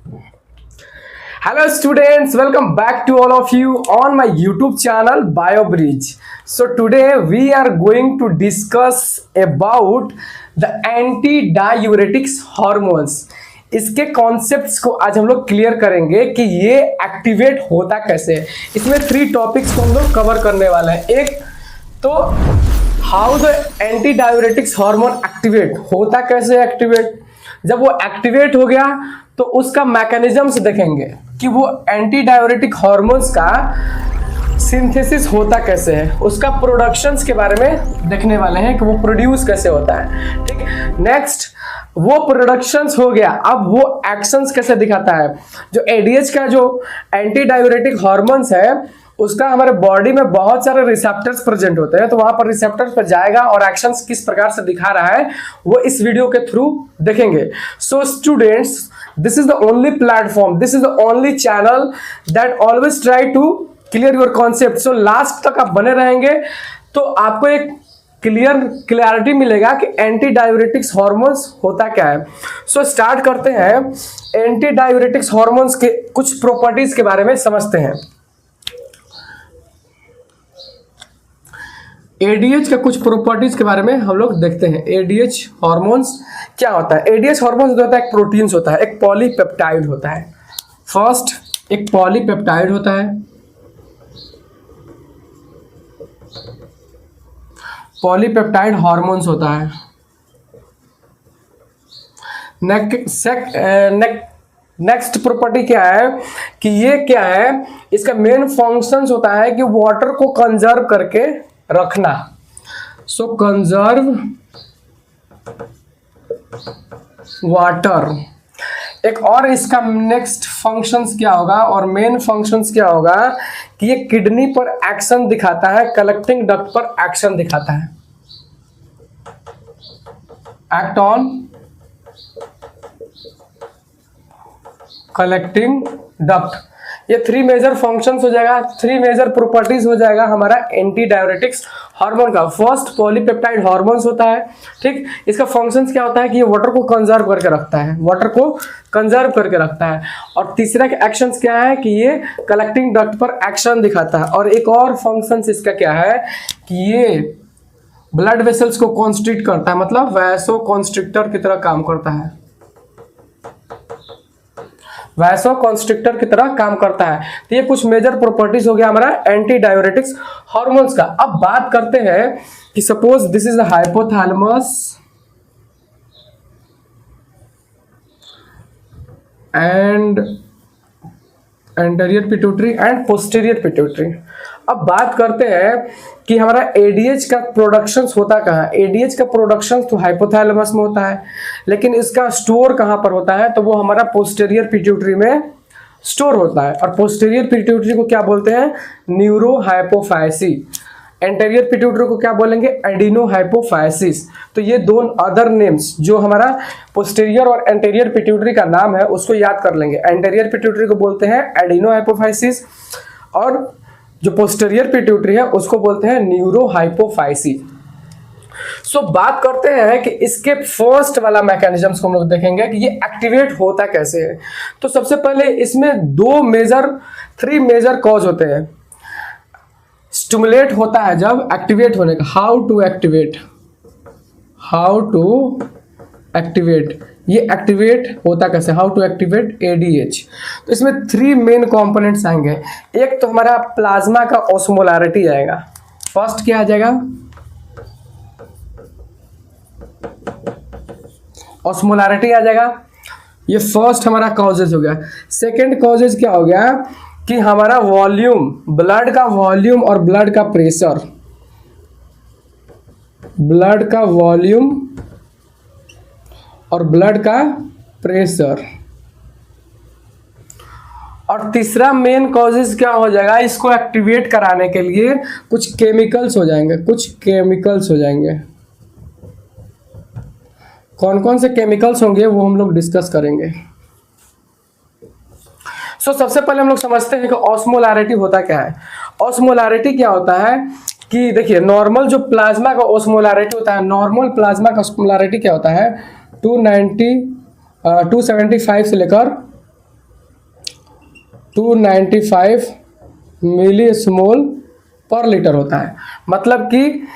Hello students, welcome back to all of you on my YouTube channel BioBridge. So today we are going to discuss about the anti-diuretics hormones. इसके concepts को आज हम लोग clear करेंगे कि ये activate होता कैसे है। इसमें 3 टॉपिक्स को हम लोग कवर करने वाले हैं। एक तो how the anti diuretics hormone activate होता कैसे, एक्टिवेट जब वो एक्टिवेट हो गया तो उसका मैकेनिज्म्स देखेंगे कि वो एंटी डायूरेटिक हार्मोन्स का सिंथेसिस होता कैसे है, उसका प्रोडक्शंस के बारे में देखने वाले हैं कि वो प्रोड्यूस कैसे होता है। ठीक है, नेक्स्ट वो प्रोडक्शंस हो गया, अब वो एक्शंस कैसे दिखाता है। जो एडीएच का जो एंटी डायूरेटिक हार्मोन्स है उसका हमारे बॉडी में बहुत सारे रिसेप्टर्स प्रेजेंट होते हैं, तो वहां पर रिसेप्टर्स पर जाएगा और एक्शंस किस प्रकार से दिखा रहा है वो इस वीडियो के थ्रू देखेंगे। So students, this is the only platform, this is the only channel that always try to clear your concept. So last तक आप बने रहेंगे तो आपको एक क्लियरिटी मिलेगा कि एंटी डायूरेटिक्स हार्मोन्स होता क्या है। सो स्टार्ट करते हैं, एंटी डायूरेटिक्स हार्मोन्स के कुछ प्रॉपर्टीज के बारे में समझते हैं। एडीएच के कुछ प्रॉपर्टीज के बारे में हम लोग देखते हैं। एडीएच हार्मोन्स क्या होता है। एडीएच हार्मोन्स होता है एक प्रोटीन्स होता है, एक पॉलीपेप्टाइड होता है। फर्स्ट एक पॉलीपेप्टाइड होता है, पॉलीपेप्टाइड हार्मोन्स होता है। नेक्स्ट प्रॉपर्टी क्या है कि ये क्या है, इसका मेन फंक्शंस होता है कि वाटर को कंजर्व करके रखना। सो कंजर्व वाटर। एक और इसका नेक्स्ट फंक्शंस क्या होगा और मेन फंक्शंस क्या होगा कि ये किडनी पर एक्शन दिखाता है, कलेक्टिंग डक्ट पर एक्शन दिखाता है, एक्ट ऑन कलेक्टिंग डक्ट। ये 3 मेजर फंक्शंस हो जाएगा, 3 मेजर प्रॉपर्टीज हो जाएगा हमारा एंटी डायूरेटिक्स हार्मोन का। फर्स्ट पॉलीपेप्टाइड हार्मोन्स होता है, ठीक, इसका फंक्शंस क्या होता है कि ये वाटर को कंजर्व करके रखता है, वाटर को कंजर्व करके रखता है। और तीसरा के एक्शंस क्या है कि ये कलेक्टिंग डक्ट पर एक्शन दिखाता है। और एक और फंक्शंस इसका क्या है कि ये ब्लड वेसल्स को कॉन्स्ट्रिक्ट करता है, मतलब वैसो कॉन्स्ट्रिक्टर की तरह काम करता है, वैसो कॉन्स्ट्रिक्टर की तरह काम करता है। तो ये कुछ मेजर प्रॉपर्टीज हो गया हमारा एंटी डायूरेटिक्स हार्मोन्स का। अब बात करते हैं कि suppose this is the hypothalamus and anterior pituitary and posterior pituitary. अब बात करते हैं कि हमारा एडीएच का प्रोडक्शंस होता कहाँ। एडीएच का प्रोडक्शंस तो हाइपोथैलेमस में होता है, लेकिन इसका स्टोर कहाँ पर होता है तो वो हमारा पोस्टीरियर पिट्यूटरी में स्टोर होता है। और पोस्टीरियर पिट्यूटरी को क्या बोलते हैं, न्यूरोहाइपोफाइसी। एंटीरियर पिट्यूटरी को क्या बोलेंगे, एडिनोहाइपोफाइसिस। तो ये 2 अदर नेम्स जो हमारा पोस्टीरियर और एंटीरियर पिट्यूटरी का नाम है उसको याद कर लेंगे। एंटीरियर पिट्यूटरी को बोलते हैं एडिनोहाइपोफाइसिस और जो पोस्टीरियर पिट्यूटरी है उसको बोलते हैं न्यूरोहाइपोफाइसी। सो बात करते हैं कि इसके फर्स्ट वाला मैकेनिज्म्स को हम लोग देखेंगे कि ये एक्टिवेट होता कैसे है। तो सबसे पहले इसमें 3 मेजर कॉज होते हैं। स्टिमुलेट होता है जब एक्टिवेट होने का, हाउ टू एक्टिवेट, ये एक्टिवेट होता कैसे, हाउ टू एक्टिवेट एडीएच। तो इसमें 3 मेन कंपोनेंट्स आएंगे। एक तो हमारा प्लाज्मा का ऑस्मोलारिटी आएगा। फर्स्ट क्या आ जाएगा, ऑस्मोलारिटी आ जाएगा, ये फर्स्ट हमारा कॉजेज हो गया। सेकंड कॉजेज क्या हो गया कि हमारा वॉल्यूम, ब्लड का वॉल्यूम और ब्लड का प्रेशर, ब्लड का वॉल्यूम और ब्लड का प्रेशर। और तीसरा मेन कॉजेज क्या हो जाएगा, इसको एक्टिवेट कराने के लिए कुछ केमिकल्स हो जाएंगे, कौन कौन से केमिकल्स होंगे वो हम लोग डिस्कस करेंगे। सो सबसे पहले हम लोग समझते हैं कि ऑस्मोलारिटी होता क्या है। ऑस्मोलारिटी क्या होता है कि देखिए, नॉर्मल जो प्लाज्मा का ऑस्मोलारिटी होता है, नॉर्मल प्लाज्मा का ऑस्मोलारिटी क्या होता है 275 से लेकर 295 मिलीस्मोल पर लीटर होता है। मतलब कि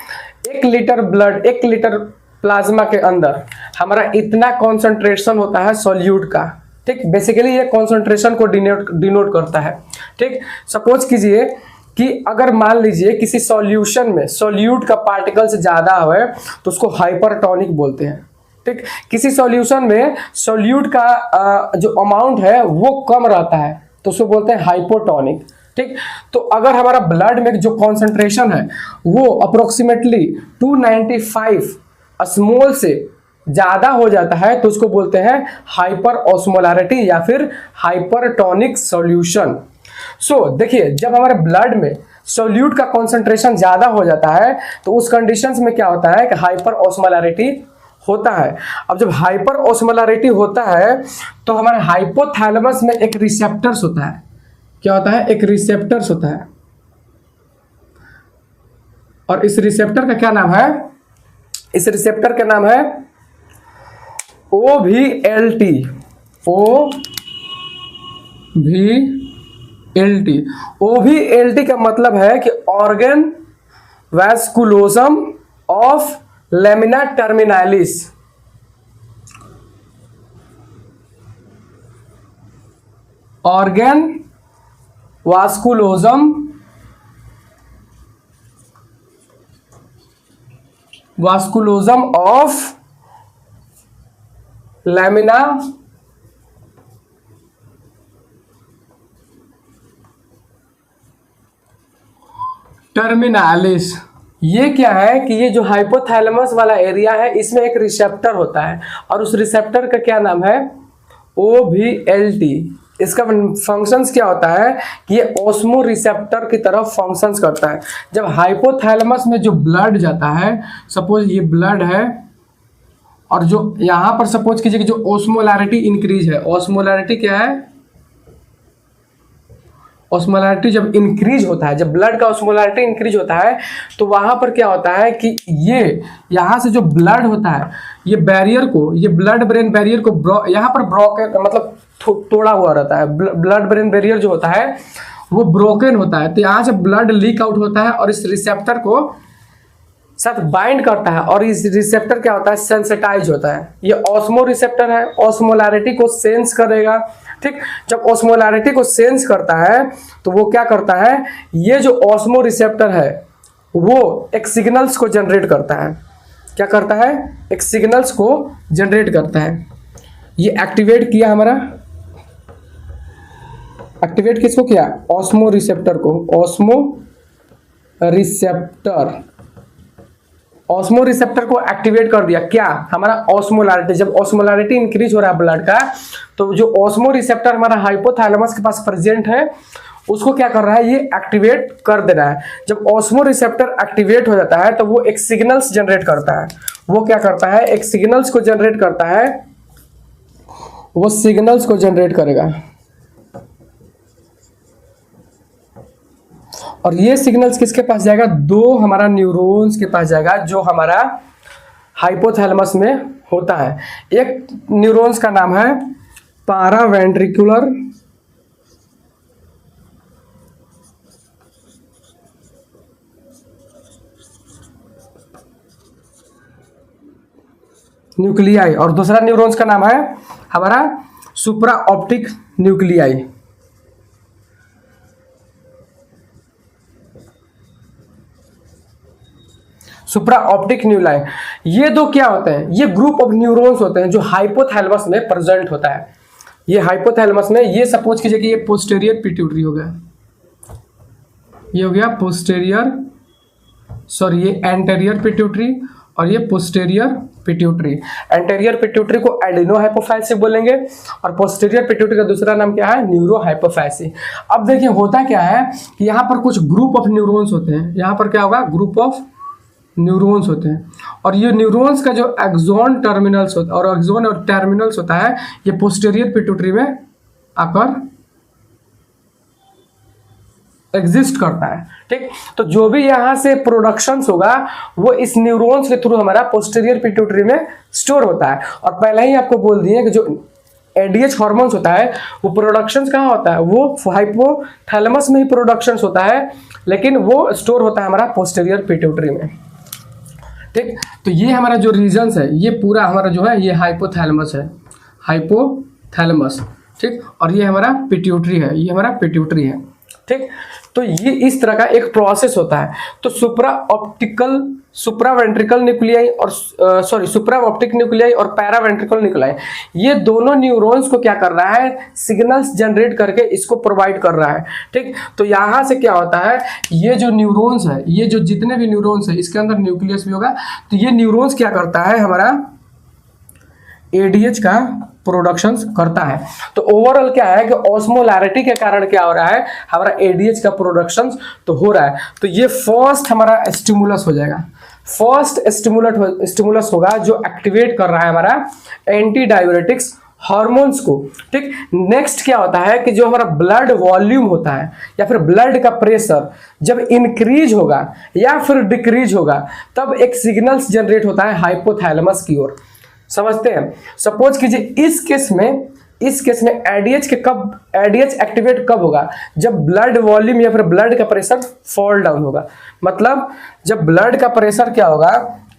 1 लीटर ब्लड, 1 लीटर प्लाज्मा के अंदर हमारा इतना कॉन्सेंट्रेशन होता है सॉल्यूट का। ठीक, बेसिकली ये कॉन्सेंट्रेशन को डिनोट करता है। ठीक, सपोज कीजिए कि अगर मान लीजिए किसी सॉल्यूशन में सॉल्यूट का पार्टिकल्स ज्यादा है तो उसको हाइपरटोनिक बोलते हैं। ठीक, किसी सॉल्यूशन में सॉल्यूट का जो अमाउंट है वो कम रहता है तो उसको बोलते हैं हाइपोटोनिक। ठीक, तो अगर हमारा ब्लड में जो कॉन्सेंट्रेशन है वो अप्रोक्सीमेटली 295 स्मॉल से ज्यादा हो जाता है तो उसको बोलते हैं हाइपर ऑस्मोलारिटी या फिर हाइपरटोनिक सॉल्यूशन। सो देखिए, जब हमारे ब्लड में सॉल्यूट का कॉन्सेंट्रेशन ज्यादा हो जाता है तो उस कंडीशंस में क्या होता है कि हाइपर ऑस्मोलारिटी होता है। अब जब हाइपर ऑस्मोलारिटी होता है तो हमारे हाइपोथैलेमस में एक रिसेप्टर्स होता है। क्या होता है? एक रिसेप्टर्स होता है, और इस रिसेप्टर का क्या नाम है? इस रिसेप्टर का नाम है OVLT। OVLT। OVLT का मतलब है कि organ vasculosum of lamina terminalis. Organ vasculosum of lamina terminalis. ये क्या है कि ये जो हाइपोथैलेमस वाला एरिया है इसमें एक रिसेप्टर होता है और उस रिसेप्टर का क्या नाम है? OVLT। इसका फंक्शंस क्या होता है कि ये ऑस्मो रिसेप्टर की तरफ फंक्शंस करता है। जब हाइपोथैलेमस में जो ब्लड जाता है, सपोज ये ब्लड है और जो यहां पर सपोज कीजिए कि जो ऑस्मोलैरिटी इंक्रीज है, ऑस्मोलैरिटी क्या है? ऑस्मोलैरिटी जब इंक्रीज होता है, जब ब्लड का ऑस्मोलैरिटी इंक्रीज होता है तो वहां पर क्या होता है कि ये यहां से जो ब्लड होता है ये बैरियर को, ये ब्लड ब्रेन बैरियर को यहाँ पर ब्रोकन मतलब तोड़ा हुआ रहता है। ब्लड ब्रेन बैरियर जो होता है वो ब्रोकन होता है, तो यहाँ से ब्लड लीक आउट होता है और इस रिसेप्टर को साथ बाइंड करता है और इस रिसेप्टर क्या होता है? सेंसिटाइज होता है। ये ऑस्मो रिसेप्टर है, ऑस्मोलैरिटी को सेंस करेगा। ठीक, जब ऑस्मोलैरिटी को सेंस करता है तो वो क्या करता है? ये जो ऑस्मो रिसेप्टर है वो एक सिग्नल्स को जनरेट करता है। क्या करता है? एक सिग्नल्स को जनरेट करता है। ये एक्टिवेट किया हमारा, एक्टिवेट किसको किया? ऑस्मो रिसेप्टर को। ऑस्मो रिसेप्टर को एक्टिवेट कर दिया। क्या? हमारा ऑस्मोलैरिटी, जब ऑस्मोलैरिटी इंक्रीज हो रहा है ब्लड का तो जो ऑस्मो रिसेप्टर हमारा हाइपोथैलेमस के पास प्रेजेंट है उसको क्या कर रहा है? ये एक्टिवेट कर दे रहा है। जब ऑस्मो रिसेप्टर एक्टिवेट हो जाता है तो वो एक सिग्नल्स जनरेट करता है। वो क्या करता है? एक सिग्नल्स को जनरेट करता है। वो सिग्नल्स को जनरेट करेगा और ये सिग्नल्स किसके पास जाएगा? दो हमारा न्यूरॉन्स के पास जाएगा जो हमारा हाइपोथैलेमस में होता है। एक न्यूरॉन्स का नाम है पैरावेंट्रिकुलर न्यूक्लियाई और दूसरा न्यूरॉन्स का नाम है हमारा सुप्रा ऑप्टिक न्यूक्लियाई। सुप्रा ऑप्टिक न्यूक्लियाई, ये दो क्या होते हैं? ये ग्रुप ऑफ न्यूरॉन्स होते हैं जो हाइपोथैलेमस में प्रेजेंट होता है। ये हाइपोथैलेमस में, ये सपोज कीजिए कि ये पोस्टेरियर पिट्यूटरी हो गया, ये हो गया पोस्टेरियर, सॉरी ये एंटेरियर पिट्यूटरी और ये पोस्टेरियर पिट्यूटरी। एंटेरियर पिट्यूटरी को एडिनो हाइपोफाइसी बोलेंगे और पोस्टेरियर पिट्यूटरी का दूसरा नाम क्या है? न्यूरो हाइपोफाइसी। अब देखिए होता क्या है कि यहाँ पर कुछ ग्रुप ऑफ न्यूरॉन्स होते हैं। यहाँ पर क्या होगा? ग्रुप ऑफ न्यूरॉन्स होते हैं और ये न्यूरॉन्स का जो एक्सॉन टर्मिनल्स होता है और एक्सॉन और टर्मिनल्स होता है ये पोस्टेरियर पिट्यूटरी में आकर एग्जिस्ट करता है। ठीक, तो जो भी यहाँ से प्रोडक्शंस होगा वो इस न्यूरॉन्स के थ्रू हमारा पोस्टेरियर पिट्यूटरी में स्टोर होता है। और पहले ही आपको बोल दिए कि जो एडीएच हार्मोन्स होता है वो प्रोडक्शन कहाँ होता है, वो हाइपोथैलेमस में ही प्रोडक्शन होता है, लेकिन वो स्टोर होता है हमारा पोस्टीरियर पिट्यूटरी में। ठीक, तो ये हमारा जो रीजन्स है ये पूरा हमारा जो है ये हाइपोथैलेमस है, हाइपोथैलेमस। ठीक, और ये हमारा पिट्यूटरी है, ये हमारा पिट्यूटरी है। ठीक, तो ये इस तरह का एक प्रोसेस होता है। तो सुप्रावेंट्रिकल न्यूक्लियाई और सुप्राऑप्टिक न्यूक्लियाई और पैरावेंट्रिकल न्यूक्लियाई, ये दोनों न्यूरॉन्स को क्या कर रहा है, सिग्नल्स जनरेट करके इसको प्रोवाइड कर रहा है। ठीक, तो यहाँ से क्या होता है, ये जो न्यूरॉन्स है, ये जो जितने भी न्यूरॉन्स है इसके अंदर न्यूक्लियस भी होगा, तो ये न्यूरॉन्स क्या करता है, हमारा एडीएच का प्रोडक्शन करता है। तो ओवरऑल क्या है कि ऑस्मोलैरिटी के कारण क्या हो रहा है, हमारा एडीएच का प्रोडक्शन तो हो रहा है। तो ये फर्स्ट हमारा स्टिमुलस हो जाएगा, फर्स्ट स्टिमुलस होगा जो एक्टिवेट कर रहा है हमारा एंटी डाययूरेटिक्स हार्मोन्स को। ठीक, नेक्स्ट क्या होता है कि जो हमारा ब्लड वॉल्यूम होता है या फिर ब्लड का प्रेशर जब इंक्रीज होगा या फिर डिक्रीज होगा, तब एक सिग्नल्स जनरेट होता है हाइपोथैलेमस की ओर। समझते हैं, सपोज कीजिए इस केस में एडीएच एक्टिवेट कब होगा, जब ब्लड वॉल्यूम या फिर ब्लड का प्रेशर फॉल डाउन होगा, मतलब जब ब्लड का प्रेशर क्या होगा,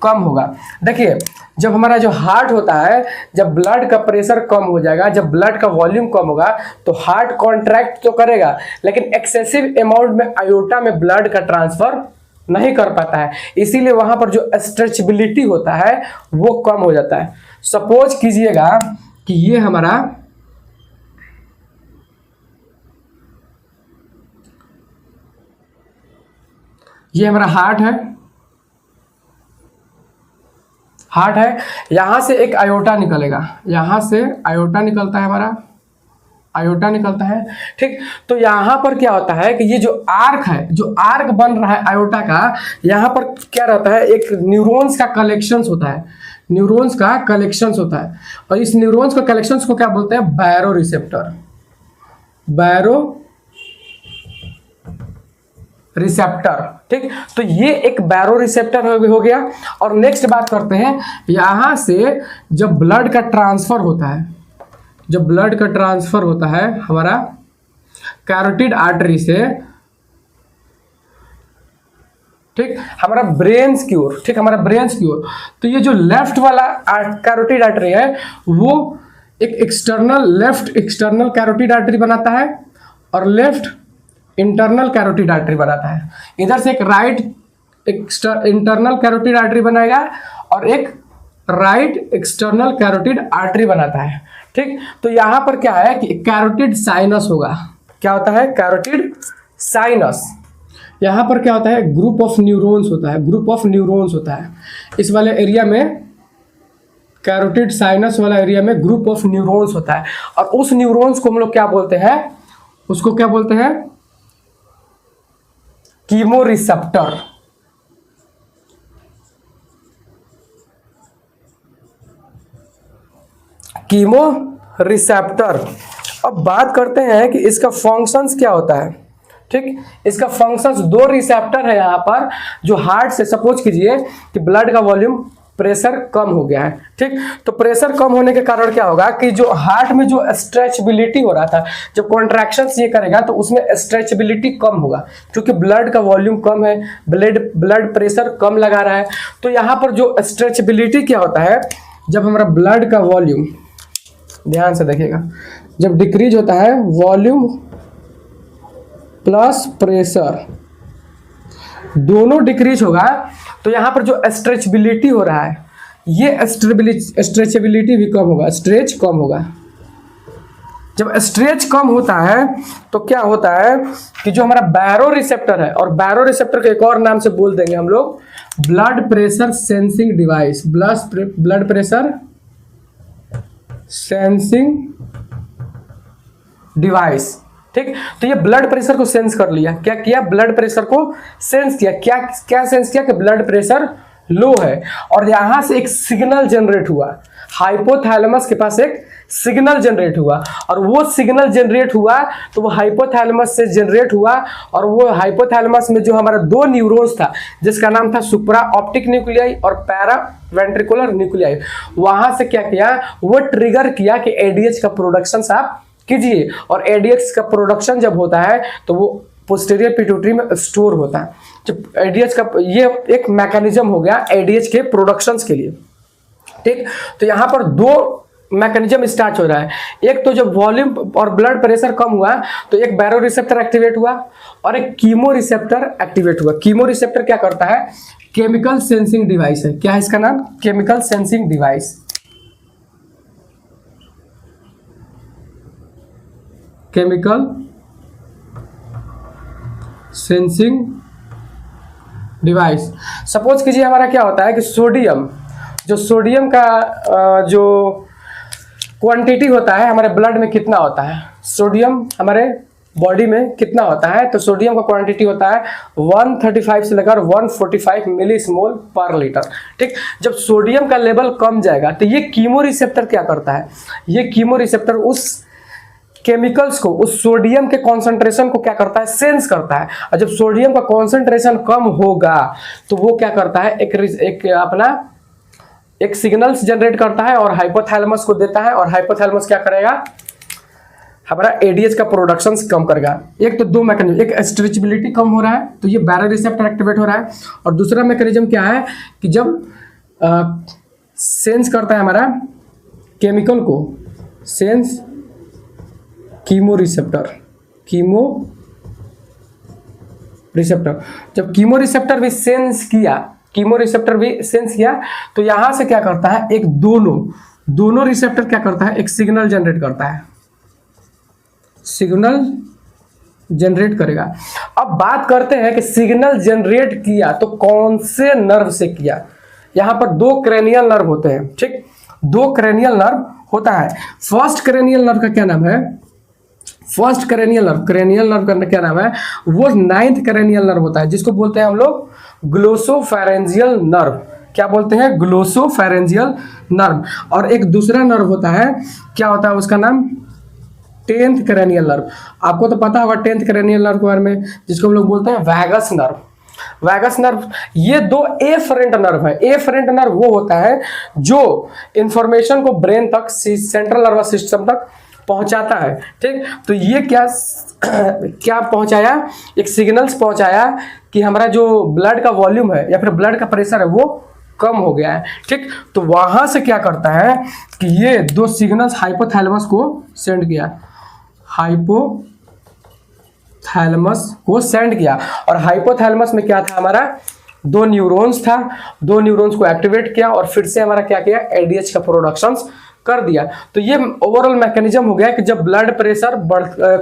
कम होगा। देखिए, जब हमारा जो हार्ट होता है, जब ब्लड का प्रेशर कम हो जाएगा, जब ब्लड का वॉल्यूम कम होगा, तो हार्ट कॉन्ट्रैक्ट तो करेगा, लेकिन एक्सेसिव अमाउंट में आयोटा में ब्लड का ट्रांसफर नहीं कर पाता है, इसीलिए वहां पर जो स्ट्रेचबिलिटी होता है वो कम हो जाता है। सपोज कीजिएगा कि ये हमारा हार्ट है, यहां से एक आयोटा निकलेगा, यहां से आयोटा निकलता है, हमारा आयोटा निकलता है। ठीक, तो यहां पर क्या होता है कि ये जो आर्क है, जो आर्क बन रहा है आयोटा का, यहां पर क्या रहता है, एक न्यूरॉन्स का कलेक्शंस होता है, न्यूरॉन्स का कलेक्शंस होता है, और इस न्यूरॉन्स का कलेक्शंस को क्या बोलते हैं, बैरो रिसेप्टर, बैरो रिसेप्टर। ठीक, तो ये एक बैरो रिसेप्टर हो गया। और नेक्स्ट बात करते हैं, यहां से जब ब्लड का ट्रांसफर होता है, जब ब्लड का ट्रांसफर होता है हमारा कैरोटिड आर्टरी से, ठीक, हमारा ब्रेन्स की ओर, ठीक, हमारा ब्रेन्स की ओर, तो ये जो लेफ्ट वाला कैरोटिड आर्टरी है वो एक लेफ्ट एक्सटर्नल कैरोटिड आर्टरी बनाता है और लेफ्ट इंटरनल कैरोटिड आर्टरी बनाता है। इधर से एक राइट इंटरनल कैरोटिड आर्टरी बनाएगा और एक राइट एक्सटर्नल कैरोटिड आर्टरी बनाता है। ठीक, तो यहां पर क्या है कि कैरोटिड साइनस होगा, क्या होता है, कैरोटिड साइनस। यहां पर क्या होता है, ग्रुप ऑफ न्यूरॉन्स होता है, ग्रुप ऑफ न्यूरॉन्स होता है इस वाले एरिया में, कैरोटिड साइनस वाला एरिया में ग्रुप ऑफ न्यूरॉन्स होता है। और उस न्यूरॉन्स को हम लोग क्या बोलते हैं, उसको क्या बोलते हैं, कीमोरिसेप्टर। Chemo receptor. अब बात करते हैं कि इसका फंक्शंस क्या होता है। ठीक, इसका फंक्शंस, दो रिसेप्टर है यहाँ पर जो हार्ट से, सपोज कीजिए कि ब्लड का वॉल्यूम, प्रेशर कम हो गया है। ठीक, तो प्रेशर कम होने के कारण क्या होगा कि जो हार्ट में जो स्ट्रेचबिलिटी हो रहा था, जब कॉन्ट्रैक्शंस ये करेगा तो उसमें स्ट्रेचबिलिटी कम होगा, क्योंकि ब्लड का वॉल्यूम कम है, ब्लड प्रेशर कम लगा रहा है। तो यहाँ पर जो स्ट्रेचबिलिटी क्या होता है, जब हमारा ब्लड का वॉल्यूम, ध्यान से देखिएगा, जब डिक्रीज होता है वॉल्यूम प्लस प्रेशर दोनों डिक्रीज होगा, तो यहां पर जो स्ट्रेचबिलिटी हो रहा है, ये स्ट्रेचबिलिटी भी कम होगा, स्ट्रेच कम होगा। जब स्ट्रेच कम होता है तो क्या होता है कि जो हमारा बैरो रिसेप्टर है, और बैरो रिसेप्टर के एक और नाम से बोल देंगे हम लोग blood pressure sensing device, blood pressure sensing device. ठीक, तो ये ब्लड प्रेशर को सेंस कर लिया, क्या किया, ब्लड प्रेशर को सेंस किया, क्या सेंस किया कि ब्लड प्रेशर लो है, और यहां से एक सिग्नल जनरेट हुआ, हाइपोथैलेमस के पास एक सिग्नल जनरेट हुआ, और वो सिग्नल जनरेट हुआ तो वो हाइपोथैलेमस से जनरेट हुआ, और वो हाइपोथैलेमस में जो हमारा दो न्यूरॉन्स था जिसका नाम था सुप्रा ऑप्टिक न्यूक्लियाई और पैरा वेंट्रिकुलर न्यूक्लियाई, वहां से क्या किया, वो ट्रिगर किया कि एडीएच का प्रोडक्शन आप कीजिए। और एडीएच का प्रोडक्शन जब होता है तो वो पोस्टीरियर पिट्यूटरी में स्टोर होता है। जब एडीएच का, ये एक मैकेनिज्म हो गया एडीएच के प्रोडक्शंस के लिए। ठीक, तो यहां पर दो मैकेनिज्म स्टार्ट हो रहा है। एक तो जब वॉल्यूम और ब्लड प्रेशर कम हुआ तो एक बैरो रिसेप्टर एक्टिवेट हुआ और एक कीमो रिसेप्टर एक्टिवेट हुआ। कीमो रिसेप्टर क्या करता है, केमिकल सेंसिंग डिवाइस है। क्या है इसका नाम, chemical sensing device. Chemical sensing device. Suppose कीजिए हमारा क्या होता है कि सोडियम, जो सोडियम का जो क्वांटिटी होता है हमारे ब्लड में कितना होता है, सोडियम हमारे बॉडी में कितना होता है, तो सोडियम का क्वांटिटी होता है 135 से लेकर 145 मिलीस्मोल पर लीटर। ठीक, जब सोडियम का लेवल कम जाएगा तो ये कीमो रिसेप्टर क्या करता है, ये कीमो रिसेप्टर उस केमिकल्स को, उस सोडियम के कॉन्सेंट्रेशन को क्या करता है, सेंस करता है। और जब सोडियम का कॉन्सेंट्रेशन कम होगा तो वो क्या करता है, एक सिग्नल्स जनरेट करता है और हाइपोथैलेमस को देता है। और हाइपोथैलेमस क्या करेगा, हमारा एडीएच का प्रोडक्शन कम करेगा। एक तो दो मैकेनिज्म, एक स्ट्रेचेबिलिटी कम हो रहा है तो ये बैरो रिसेप्टर एक्टिवेट हो रहा है, और दूसरा मैकेनिज्म क्या है कि जब सेंस करता है हमारा केमिकल को, sense chemo receptor, chemo receptor. जब कीमो रिसेप्टर भी सेंस किया, कीमो रिसेप्टर भी सेंस किया तो यहां से क्या करता है, एक दोनों रिसेप्टर क्या करता है, एक सिग्नल जनरेट करता है, सिग्नल जनरेट करेगा। अब बात करते हैं कि सिग्नल जनरेट किया तो कौन से नर्व से किया। यहां पर दो क्रेनियल नर्व होते हैं। ठीक, दो क्रेनियल नर्व होता है। फर्स्ट क्रेनियल नर्व का क्या नाम है, फर्स्ट क्रेनियल नर्व का क्या नाम है, वो 9th क्रेनियल नर्व होता है, जिसको बोलते हैं हम लोग ग्लोसोफेरेंजियल नर्व। क्या बोलते हैं, ग्लोसोफेरेंजियल नर्व। और एक दूसरा नर्व होता है, क्या होता है उसका नाम, 10th क्रेनियल नर्व। आपको तो पता होगा 10th क्रेनियल नर्व के बारे में, जिसको हम लोग बोलते हैं वैगस नर्व। वैगस नर्व, ये दो एफरेंट नर्व है। एफरेंट नर्व वो होता है जो इंफॉर्मेशन को ब्रेन तक, सेंट्रल नर्वस सिस्टम तक पहुंचाता है। ठीक, तो ये क्या पहुंचाया, एक सिग्नल्स पहुंचाया कि हमारा जो ब्लड का वॉल्यूम है या फिर ब्लड का प्रेशर है वो कम हो गया है। ठीक, तो वहां से क्या करता है कि ये दो सिग्नल्स हाइपोथैलेमस को सेंड किया, हाइपोथैलेमस को सेंड किया। और हाइपोथैलेमस में क्या था, हमारा दो न्यूरॉन्स था, दो न्यूरॉन्स को एक्टिवेट किया और फिर से हमारा क्या किया, एडीएच का प्रोडक्शंस कर दिया। तो ये ओवरऑल मैकेनिज्म हो गया कि जब ब्लड प्रेशर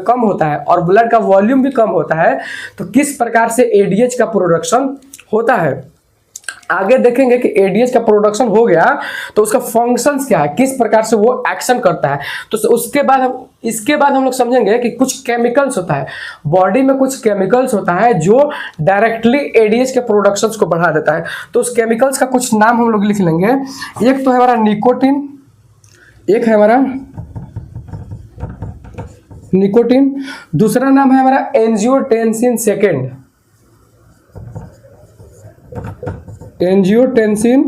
कम होता है और ब्लड का वॉल्यूम भी कम होता है तो किस प्रकार से एडीएच का प्रोडक्शन होता है। आगे देखेंगे कि एडीएच का प्रोडक्शन हो गया तो उसका फंक्शंस क्या है, किस प्रकार से वो एक्शन करता है। तो इसके बाद हम लोग समझेंगे कि कुछ केमिकल्स होता है बॉडी में, कुछ केमिकल्स होता है जो डायरेक्टली एडीएच के प्रोडक्शंस को बढ़ा देता है। तो उस केमिकल्स का कुछ नाम हम लोग लिख लेंगे। एक तो है हमारा निकोटीन, एक है हमारा निकोटीन, दूसरा नाम है हमारा एंजियोटेंसिन सेकेंड, एंजियोटेंसिन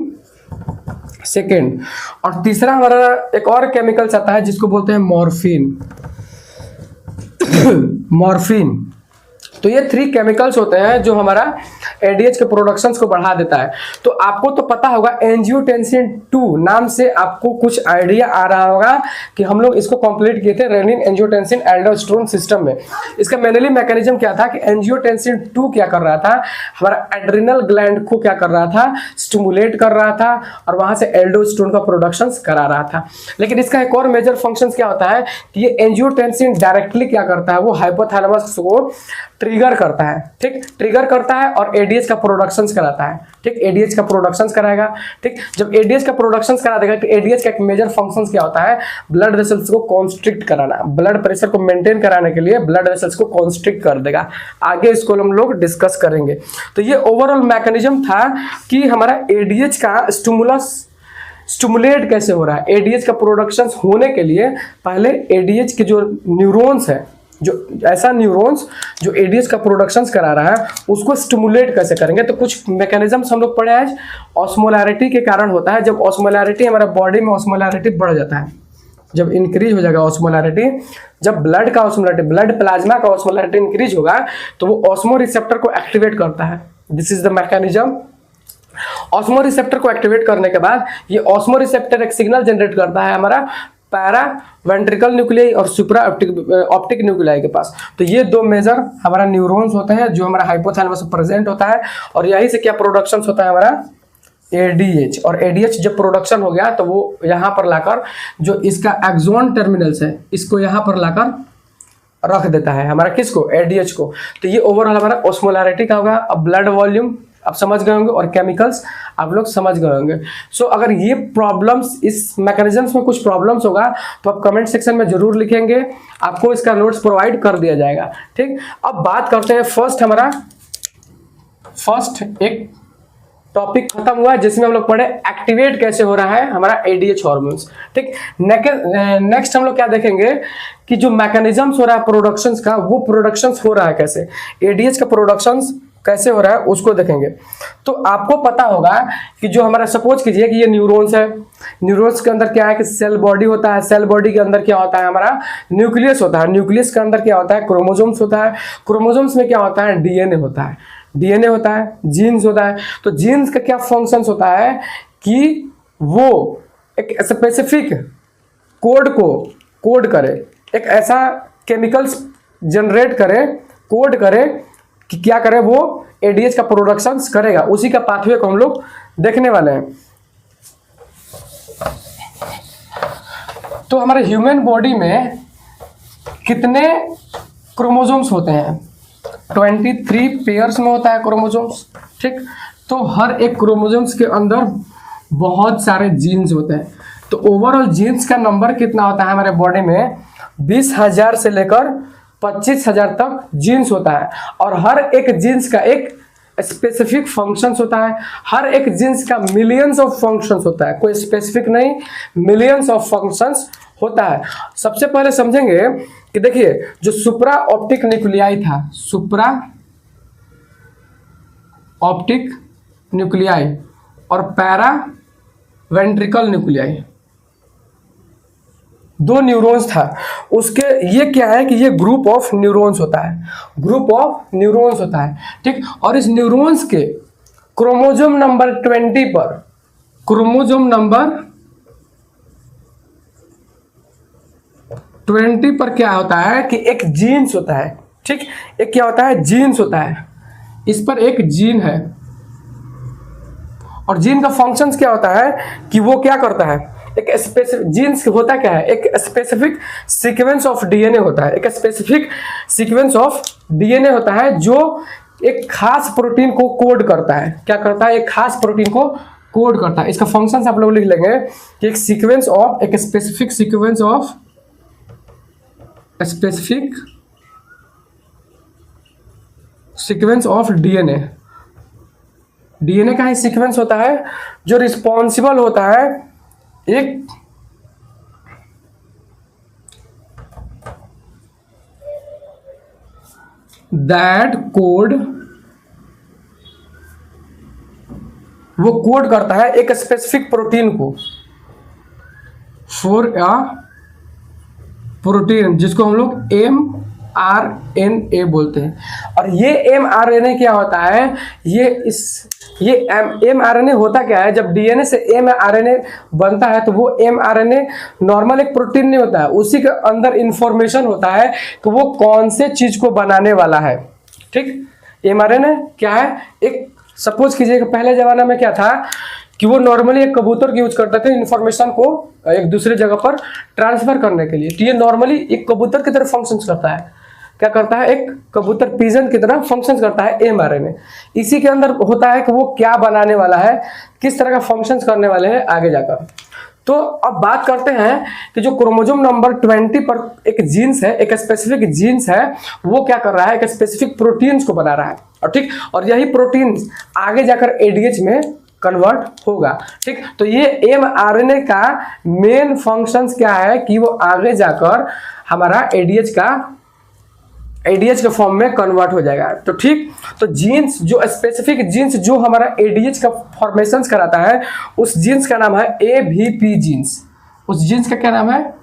सेकेंड, और तीसरा हमारा एक और केमिकल्स आता है जिसको बोलते हैं मॉर्फिन। मॉर्फिन, तो ये 3 केमिकल्स होते हैं जो हमारा एडीएच के प्रोडक्शंस को बढ़ा देता है। तो आपको तो पता होगा एंजियोटेंसिन 2 नाम से आपको कुछ आइडिया आ रहा होगा कि हम लोग इसको कंप्लीट किए थे रेनिन एंजियोटेंसिन एल्डोस्टेरोन सिस्टम में। इसका मेनली मैकेनिज्म क्या था कि एंजियोटेंसिन 2 क्या कर रहा था, हमारा एड्रिनल ग्लैंड को क्या कर रहा था, स्टिमुलेट कर रहा था और वहां से एल्डोस्टेरोन का प्रोडक्शन करा रहा था। लेकिन इसका एक और मेजर फंक्शन क्या होता है कि ये एंजियोटेंसिन डायरेक्टली क्या करता है, वो हाइपोथैलेमस को ट्रिगर करता है। ठीक, ट्रिगर करता है और एडीएच का प्रोडक्शन कराता है। ठीक, एडीएच का प्रोडक्शन कराएगा। ठीक, जब एडीएच का प्रोडक्शन करा देगा तो एडीएच का एक मेजर फंक्शन क्या होता है, ब्लड वेसल्स को कॉन्स्ट्रिक्ट कराना, ब्लड प्रेशर को मेंटेन कराने के लिए ब्लड वेसल्स को कॉन्स्ट्रिक्ट कर देगा। आगे इसको हम लोग डिस्कस करेंगे। तो ये ओवरऑल मैकेनिज्म था कि हमारा एडीएच का स्टिमुलेट कैसे हो रहा है। एडीएच का प्रोडक्शन होने के लिए पहले एडीएच के जो न्यूरॉन्स है जो ऐसा न्यूरॉन्स जो एडीएच का प्रोडक्शन करा रहा है उसको स्टिमुलेट कैसे करेंगे। तो कुछ मैकेनिज्म्स हम लोग पढ़े हैं। ऑस्मोलैरिटी के कारण होता है, जब ऑस्मोलैरिटी हमारे बॉडी में ऑस्मोलैरिटी बढ़ जाता है, जब इंक्रीज हो जाएगा ऑस्मोलैरिटी, जब ब्लड का ऑस्मोलैरिटी, ब्लड प्लाज्मा का ऑस्मोलैरिटी इंक्रीज होगा तो वो ऑस्मो रिसेप्टर को एक्टिवेट करता है। This is the mechanism. Osmo receptor को एक्टिवेट करने के बाद ये ऑस्मो रिसेप्टर एक सिग्नल जनरेट करता है हमारा पैरा वेंट्रिकल न्यूक्लियाई और सुप्रा ऑप्टिक न्यूक्लियाई के पास। तो ये दो मेजर हमारा न्यूरॉन्स होते हैं जो हमारा हाइपोथैलेमस में प्रेजेंट होता है, और यहीं से क्या प्रोडक्शन होता है हमारा एडीएच। और एडीएच जब प्रोडक्शन हो गया तो वो यहाँ पर लाकर जो इसका एक्सोन टर्मिनल्स है इसको यहाँ पर लाकर रख देता है हमारा, किसको, एडीएच को। तो ये ओवरऑल हमारा ऑस्मोलैरिटी का होगा। अब ब्लड वॉल्यूम आप समझ गए होंगे और केमिकल्स आप लोग समझ गए होंगे। सो अगर ये प्रॉब्लम्स, इस मैकेनिज्म्स में कुछ प्रॉब्लम्स होगा तो आप कमेंट सेक्शन में जरूर लिखेंगे, आपको इसका नोट्स प्रोवाइड कर दिया जाएगा। ठीक, अब बात करते हैं फर्स्ट एक टॉपिक खत्म हुआ जिसमें हम लोग पढ़े एक्टिवेट कैसे हो रहा है हमारा एडीएच हार्मोन्स। ठीक, नेक्स्ट हम लोग क्या देखेंगे कि जो मैकेनिज्म्स हो रहा है प्रोडक्शंस का, वो प्रोडक्शंस हो रहा है कैसे, एडीएच का प्रोडक्शंस कैसे हो रहा है उसको देखेंगे। तो आपको पता होगा कि जो हमारा, सपोज कीजिए कि ये न्यूरॉन्स है, न्यूरॉन्स के अंदर क्या है कि सेल बॉडी होता है, सेल बॉडी के अंदर क्या होता है हमारा न्यूक्लियस होता है, न्यूक्लियस के अंदर क्या होता है क्रोमोसोम्स होता है, क्रोमोसोम्स में क्या होता है डीएनए होता है, डीएनए होता है, जीन्स होता है। तो जीन्स का क्या फंक्शंस होता है कि वो एक स्पेसिफिक कोड को कोड करे, एक ऐसा केमिकल्स जनरेट करे, कोड करे कि क्या करे, वो एडीएच का प्रोडक्शन करेगा। उसी का पाथवे को हम लोग देखने वाले हैं। तो हमारे ह्यूमन बॉडी में कितने क्रोमोसोम्स होते हैं, 23 पेयर्स में होता है क्रोमोसोम्स। ठीक, तो हर एक क्रोमोसोम्स के अंदर बहुत सारे जीन्स होते हैं। तो ओवरऑल जीन्स का नंबर कितना होता है हमारे बॉडी में, 20,000 से लेकर 25,000 तक जीन्स होता है। और हर एक जीन्स का एक स्पेसिफिक फंक्शंस होता है, हर एक जीन्स का मिलियंस ऑफ फंक्शंस होता है, कोई स्पेसिफिक नहीं, मिलियंस ऑफ फंक्शंस होता है। सबसे पहले समझेंगे कि देखिए जो सुप्रा ऑप्टिक न्यूक्लियाई था, सुप्रा ऑप्टिक न्यूक्लियाई और पैरा वेंट्रिकल न्यूक्लियाई, दो न्यूरॉन्स था उसके, ये क्या है कि ये ग्रुप ऑफ न्यूरॉन्स होता है, ग्रुप ऑफ न्यूरॉन्स होता है। ठीक, और इस न्यूरॉन्स के क्रोमोसोम नंबर 20 पर, क्रोमोसोम नंबर 20 पर क्या होता है कि एक जीन्स होता है। ठीक, एक क्या होता है, जीन्स होता है, इस पर एक जीन है। और जीन का फंक्शंस क्या होता है कि वो क्या करता है, एक स्पेसिफिक, जीन्स होता क्या है, एक स्पेसिफिक सीक्वेंस ऑफ डीएनए होता है, एक स्पेसिफिक सीक्वेंस ऑफ डीएनए होता है जो एक खास प्रोटीन को कोड करता है। क्या करता है, एक खास प्रोटीन को कोड करता है। इसका फंक्शंस आप लोग लिख लेंगे कि एक सीक्वेंस ऑफ, एक specific sequence of, specific sequence of DNA. DNA का ही सीक्वेंस होता है जो रिस्पॉन्सिबल होता है एक दैट कोड, वो कोड करता है एक स्पेसिफिक प्रोटीन को, फॉर अ प्रोटीन जिसको हम लोग mRNA बोलते हैं। और ये mRNA क्या होता है, ये mRNA होता क्या है, जब डीएनए से mRNA बनता है तो वो mRNA नॉर्मल एक प्रोटीन नहीं होता है, उसी के अंदर इंफॉर्मेशन होता है कि वो कौन से चीज को बनाने वाला है। ठीक, mRNA क्या है, एक सपोज कीजिए पहले जमाना में क्या था कि वो नॉर्मली एक कबूतर की यूज करते थे इन्फॉर्मेशन को एक दूसरे जगह पर ट्रांसफर करने के लिए। तो ये नॉर्मली एक कबूतर की तरह फंक्शंस करता है। क्या करता है, एक कबूतर पिजन की तरह फंक्शंस करता है mRNA। इसी के अंदर होता है कि वो क्या बनाने वाला है, किस तरह का फंक्शंस करने वाले हैं आगे जाकर। तो अब बात करते हैं कि जो क्रोमोसोम नंबर 20 पर एक जीन्स है, एक स्पेसिफिक जीन्स है, वो क्या कर रहा है, एक स्पेसिफिक प्रोटीन्स को बना रहा है। और ठीक, और यही प्रोटीन आगे जाकर एडीएच में कन्वर्ट होगा। ठीक, तो ये mRNA का मेन फंक्शंस क्या है कि वो आगे जाकर हमारा एडीएच का एडीएच के फॉर्म में कन्वर्ट हो जाएगा। तो ठीक, तो जीन्स जो स्पेसिफिक जीन्स जो हमारा एडीएच का फॉर्मेशन कराता है उस जीन्स का नाम है एवीपी जीन्स। उस जीन्स का क्या नाम है?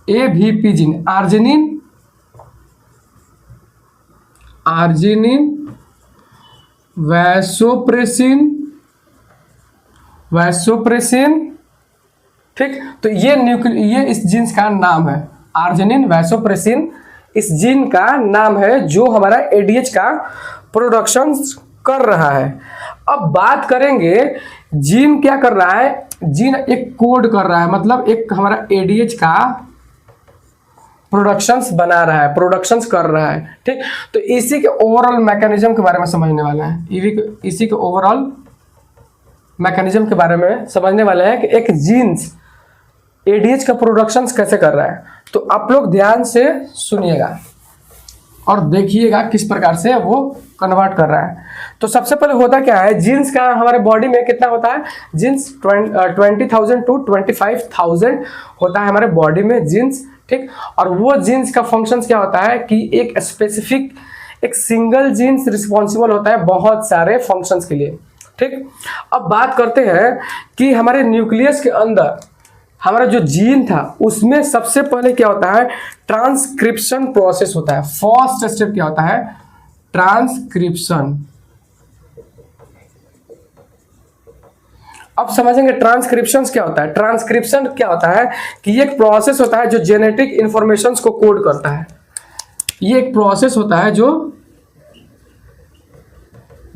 AVP gene. Arginine vasopressin. ठीक, तो ये इस जीन्स का नाम है, आर्जिनिन वैसोप्रेसिन इस जीन का नाम है जो हमारा एडीएच का प्रोडक्शन कर रहा है। अब बात करेंगे जीन क्या कर रहा है। जीन एक कोड कर रहा है, मतलब एक हमारा एडीएच का प्रोडक्शंस बना रहा है, प्रोडक्शंस कर रहा है। ठीक, तो इसी के ओवरऑल मैकेनिज्म के बारे में समझने वाला है। इसी के ओवरऑल मैकेनिज्म के बारे में समझने वाले हैं कि एक जीन्स एडीएच का प्रोडक्शन कैसे कर रहा है। तो आप लोग ध्यान से सुनिएगा और देखिएगा किस प्रकार से वो कन्वर्ट कर रहा है। तो सबसे पहले होता क्या है, जीन्स का हमारे बॉडी में कितना होता है? जीन्स 20,000 to 25,000 होता है हमारे बॉडी में जीन्स। ठीक, और वो जीन्स का फंक्शन क्या होता है कि एक स्पेसिफिक एक सिंगल जीन्स रिस्पॉन्सिबल होता है बहुत सारे फंक्शंस के लिए। ठीक, अब बात करते हैं कि हमारे न्यूक्लियस के अंदर हमारा जो जीन था उसमें सबसे पहले क्या होता है? ट्रांसक्रिप्शन प्रोसेस होता है। फर्स्ट स्टेप क्या होता है? ट्रांसक्रिप्शन। अब समझेंगे ट्रांसक्रिप्शन क्या होता है। ट्रांसक्रिप्शन क्या होता है कि ये एक प्रोसेस होता है जो जेनेटिक इंफॉर्मेशन को कोड करता है। ये एक प्रोसेस होता है जो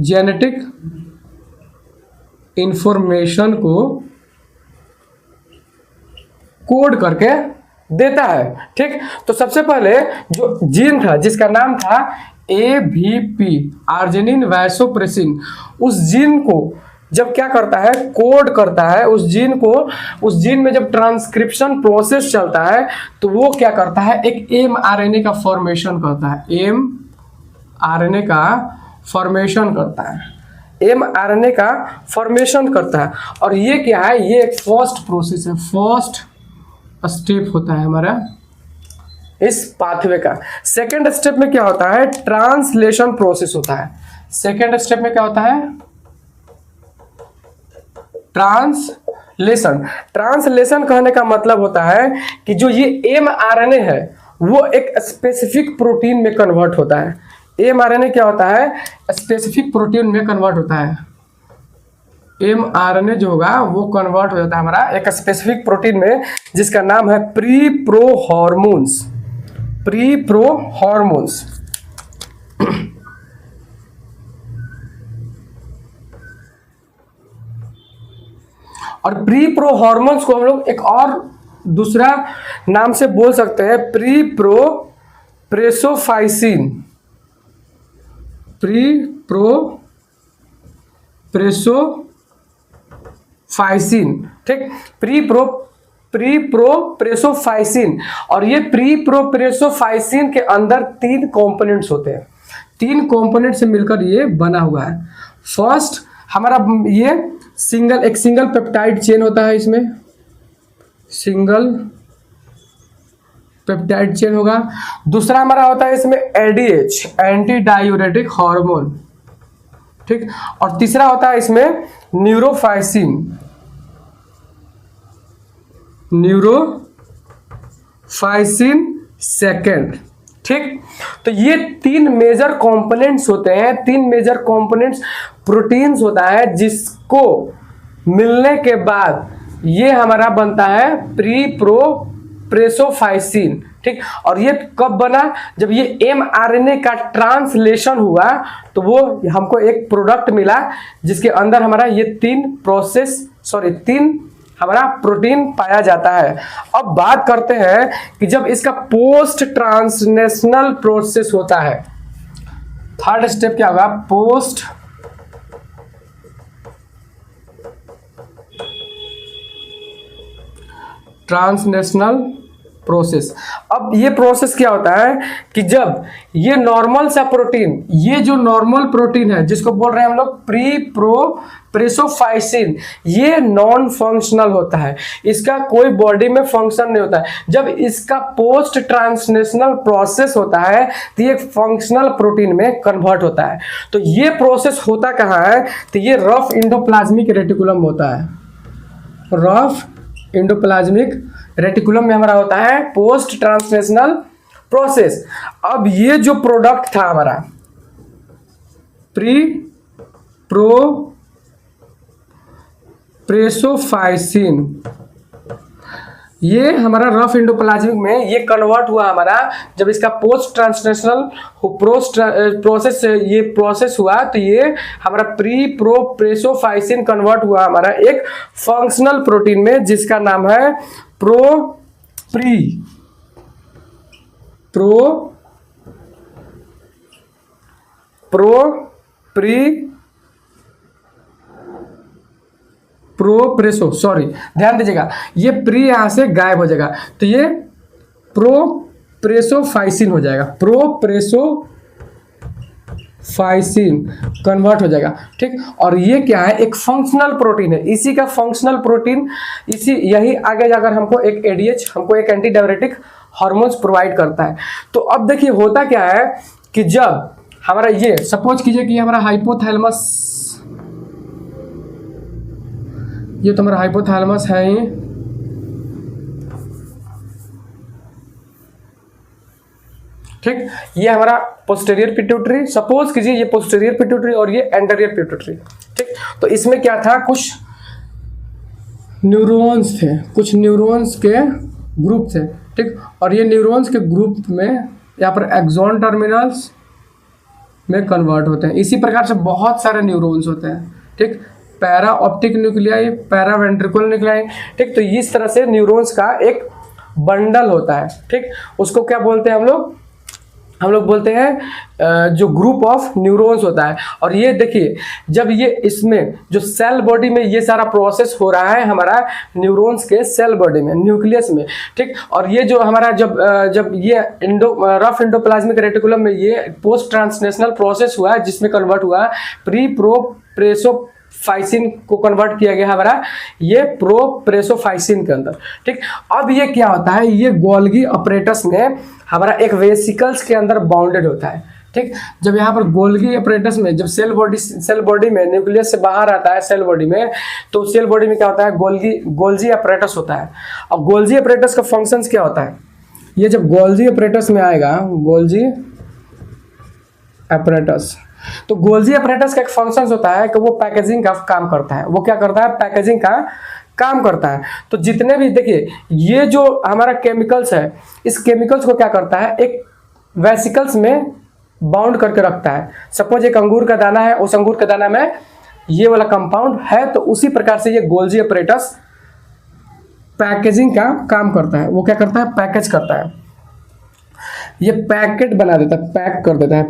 जेनेटिक इंफॉर्मेशन को कोड करके देता है। ठीक, तो सबसे पहले जो जीन था जिसका नाम था एवीपी आर्जिनिन वैसोप्रेसिन, उस जीन को जब क्या करता है? कोड करता है उस जीन को। उस जीन में जब ट्रांसक्रिप्शन प्रोसेस चलता है तो वो क्या करता है? एक एमआरएनए का फॉर्मेशन करता है। एमआरएनए का फॉर्मेशन करता है। एमआरएनए का फॉर्मेशन करता है। और ये क्या है? ये एक फर्स्ट प्रोसेस है, फर्स्ट स्टेप होता है हमारा इस पाथवे का। सेकेंड स्टेप में क्या होता है? ट्रांसलेशन प्रोसेस होता है। सेकेंड स्टेप में क्या होता है? ट्रांसलेशन कहने का मतलब होता है कि जो ये एमआरएनए है वो एक स्पेसिफिक प्रोटीन में कन्वर्ट होता है। एमआरएनए क्या होता है? स्पेसिफिक प्रोटीन में कन्वर्ट होता है। एमआरएनए जो होगा वो कन्वर्ट हो जाता है हमारा एक स्पेसिफिक प्रोटीन में जिसका नाम है प्रीप्रोहॉर्मोन्स। प्रीप्रोहॉर्मोन्स। और प्रीप्रोहॉर्मोन्स को हम लोग एक और दूसरा नाम से बोल सकते हैं, प्रेसोफाइसिन। प्रेसोफाइसिन। ठीक, प्रेसोफाइसिन। और ये प्रेसोफाइसिन के अंदर 3 कंपोनेंट्स होते हैं। 3 कंपोनेंट से मिलकर ये बना हुआ है। फर्स्ट हमारा ये एक सिंगल पेप्टाइड चेन होता है, इसमें सिंगल पेप्टाइड चेन होगा। दूसरा हमारा होता है इसमें एडीएच, एंटी डायूरेटिक हार्मोन। ठीक, और तीसरा होता है इसमें न्यूरोफाइसिन सेकेंड। ठीक, तो ये 3 मेजर कंपोनेंट्स होते हैं। 3 मेजर कंपोनेंट्स प्रोटीन्स होता है जिसको मिलने के बाद ये हमारा बनता है प्रेसोफाइसिन। ठीक, और ये कब बना? जब ये एमआरएनए का ट्रांसलेशन हुआ तो वो हमको एक प्रोडक्ट मिला जिसके अंदर हमारा ये 3 हमारा प्रोटीन पाया जाता है। अब बात करते हैं कि जब इसका पोस्ट ट्रांसलेशनल प्रोसेस होता है, थर्ड स्टेप क्या होगा? Post translational process. अब ये प्रोसेस क्या होता है कि जब ये नॉर्मल सा प्रोटीन, ये जो नॉर्मल प्रोटीन है जिसको बोल रहे हैं हम लोग प्री प्रो प्रेसोफाइसिन, ये नॉन फंक्शनल होता है, इसका कोई बॉडी में फंक्शन नहीं होता है। जब इसका पोस्ट ट्रांसलेशनल प्रोसेस होता है तो ये फंक्शनल प्रोटीन में कन्वर्ट होता है। तो ये प्रोसेस होता कहाँ है, तो ये रफ इंडोप्लाज्मिक रेटिकुलम होता है। रफ इंडोप्लाज्मिक रेटिकुलम में हमारा होता है पोस्ट ट्रांसलेशनल प्रोसेस। अब ये जो प्रोडक्ट था हमारा प्री प्रो प्रेसोफाइसिन, ये हमारा रफ इंडोप्लाज्मिक में ये कन्वर्ट हुआ हमारा, जब इसका पोस्ट ट्रांसलेशनल प्रोसेस ये प्रोसेस हुआ तो ये हमारा प्री प्रो प्रेसोफाइसिन कन्वर्ट हुआ हमारा एक फंक्शनल प्रोटीन में जिसका नाम है प्रोप्रेसो, सॉरी ध्यान दीजिएगा, ये प्री यहां से गायब हो जाएगा तो ये प्रोप्रेसोफाइसिन हो जाएगा, प्रोप्रेसोफाइसिन कन्वर्ट हो जाएगा। ठीक, और ये क्या है, एक फंक्शनल प्रोटीन है। इसी का फंक्शनल प्रोटीन यही आगे जाकर हमको एक एडीएच, हमको एक एंटी डायरेटिक हार्मोन्स प्रोवाइड करता है। तो अब देखिए होता क्या है कि जब हमारा ये सपोज कीजिए कि हमारा हाइपोथैलेमस, ये तो हमारा हाइपोथैलेमस है ही, ठीक, ये हमारा पोस्टीरियर पिट्यूटरी, सपोज कीजिए ये पोस्टीरियर पिट्यूटरी और ये एंटीरियर पिट्यूटरी। ठीक, तो इसमें क्या था, कुछ न्यूरॉन्स थे, कुछ न्यूरॉन्स के ग्रुप थे। ठीक, और ये न्यूरॉन्स के ग्रुप में यहाँ पर एक्सॉन टर्मिनल्स में कन्वर्ट होते हैं। इसी प्रकार से बहुत सारे न्यूरॉन्स होते हैं। ठीक, para optic nuclei, para ventricular nuclei. ठीक, तो इस तरह से न्यूरॉन्स का एक बंडल होता है। ठीक, उसको क्या बोलते हैं हम लोग बोलते हैं जो ग्रुप ऑफ न्यूरॉन्स होता है। और ये देखिए जब ये इसमें जो सेल बॉडी में ये सारा प्रोसेस हो रहा है हमारा न्यूरॉन्स के सेल बॉडी में, न्यूक्लियस में। ठीक, और ये जो हमारा जब ये रफ इंडोप्लाज्मिक रेटिकुलम में ये पोस्ट ट्रांसलेशनल प्रोसेस हुआ है जिसमें कन्वर्ट हुआ प्री प्रो प्रेसोफाइसिन को कन्वर्ट किया गया हमारा ये प्रोप्रेसोफाइसिन के अंदर। ठीक, अब ये क्या होता है, ये गोल्गी अपरेटस में हमारा एक वेसिकल्स के अंदर बाउंडेड होता है। ठीक, जब यहाँ पर गोल्गी अपरेटस में जब सेल बॉडी में न्यूक्लियस से बाहर आता है सेल बॉडी में, तो सेल बॉडी में क्या होता है, गोल्जी अपरेटस होता है। और गोल्जी अपरेटस का फंक्शंस क्या होता है, ये जब गोल्जी अपरेटस में आएगा, गोल्जी अपरेटस, तो गोल्जी अपरेटस का एक फंक्शन होता है कि वो पैकेजिंग का काम करता है। वो क्या करता है, पैकेजिंग का काम करता है। तो जितने भी देखिए ये जो हमारा केमिकल्स है, इस केमिकल्स को क्या करता है, एक वेसिकल्स में बाउंड करके रखता है। सपोज एक अंगूर का दाना है, उस अंगूर के दाना में ये वाला कंपाउंड है, तो उसी प्रकार से ये गोल्जी अपरेटस पैकेजिंग का काम करता है। वो क्या करता है, पैकेज करता है, ये पैकेट बना देता है, पैक कर देता है,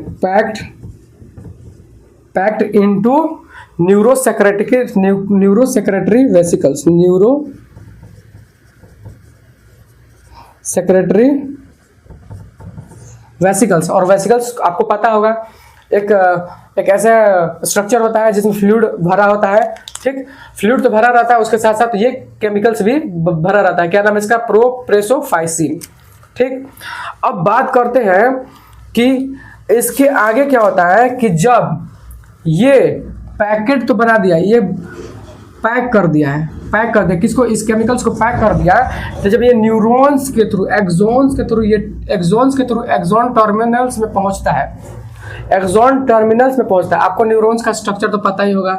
packed into neurosecretory vesicles, neurosecretory vesicles. और वेसिकल्स आपको पता होगा एक ऐसा स्ट्रक्चर होता है जिसमें फ्लूइड भरा होता है। ठीक, फ्लूइड तो भरा रहता है, उसके साथ साथ ये केमिकल्स भी भरा रहता है। क्या नाम है इसका, प्रोप्रेसोफाइसिन। ठीक, अब बात करते हैं कि इसके आगे क्या होता है कि जब ये पैकेट तो बना दिया, ये पैक कर दिया है, पैक कर दिया किसको, इस केमिकल्स को पैक कर दिया। तो जब ये न्यूरॉन्स के थ्रू, एक्सॉन्स के थ्रू, ये एक्सॉन्स के थ्रू एक्सॉन टर्मिनल्स में पहुंचता है, एक्सॉन टर्मिनल्स में पहुंचता है। आपको न्यूरॉन्स का स्ट्रक्चर तो पता ही होगा।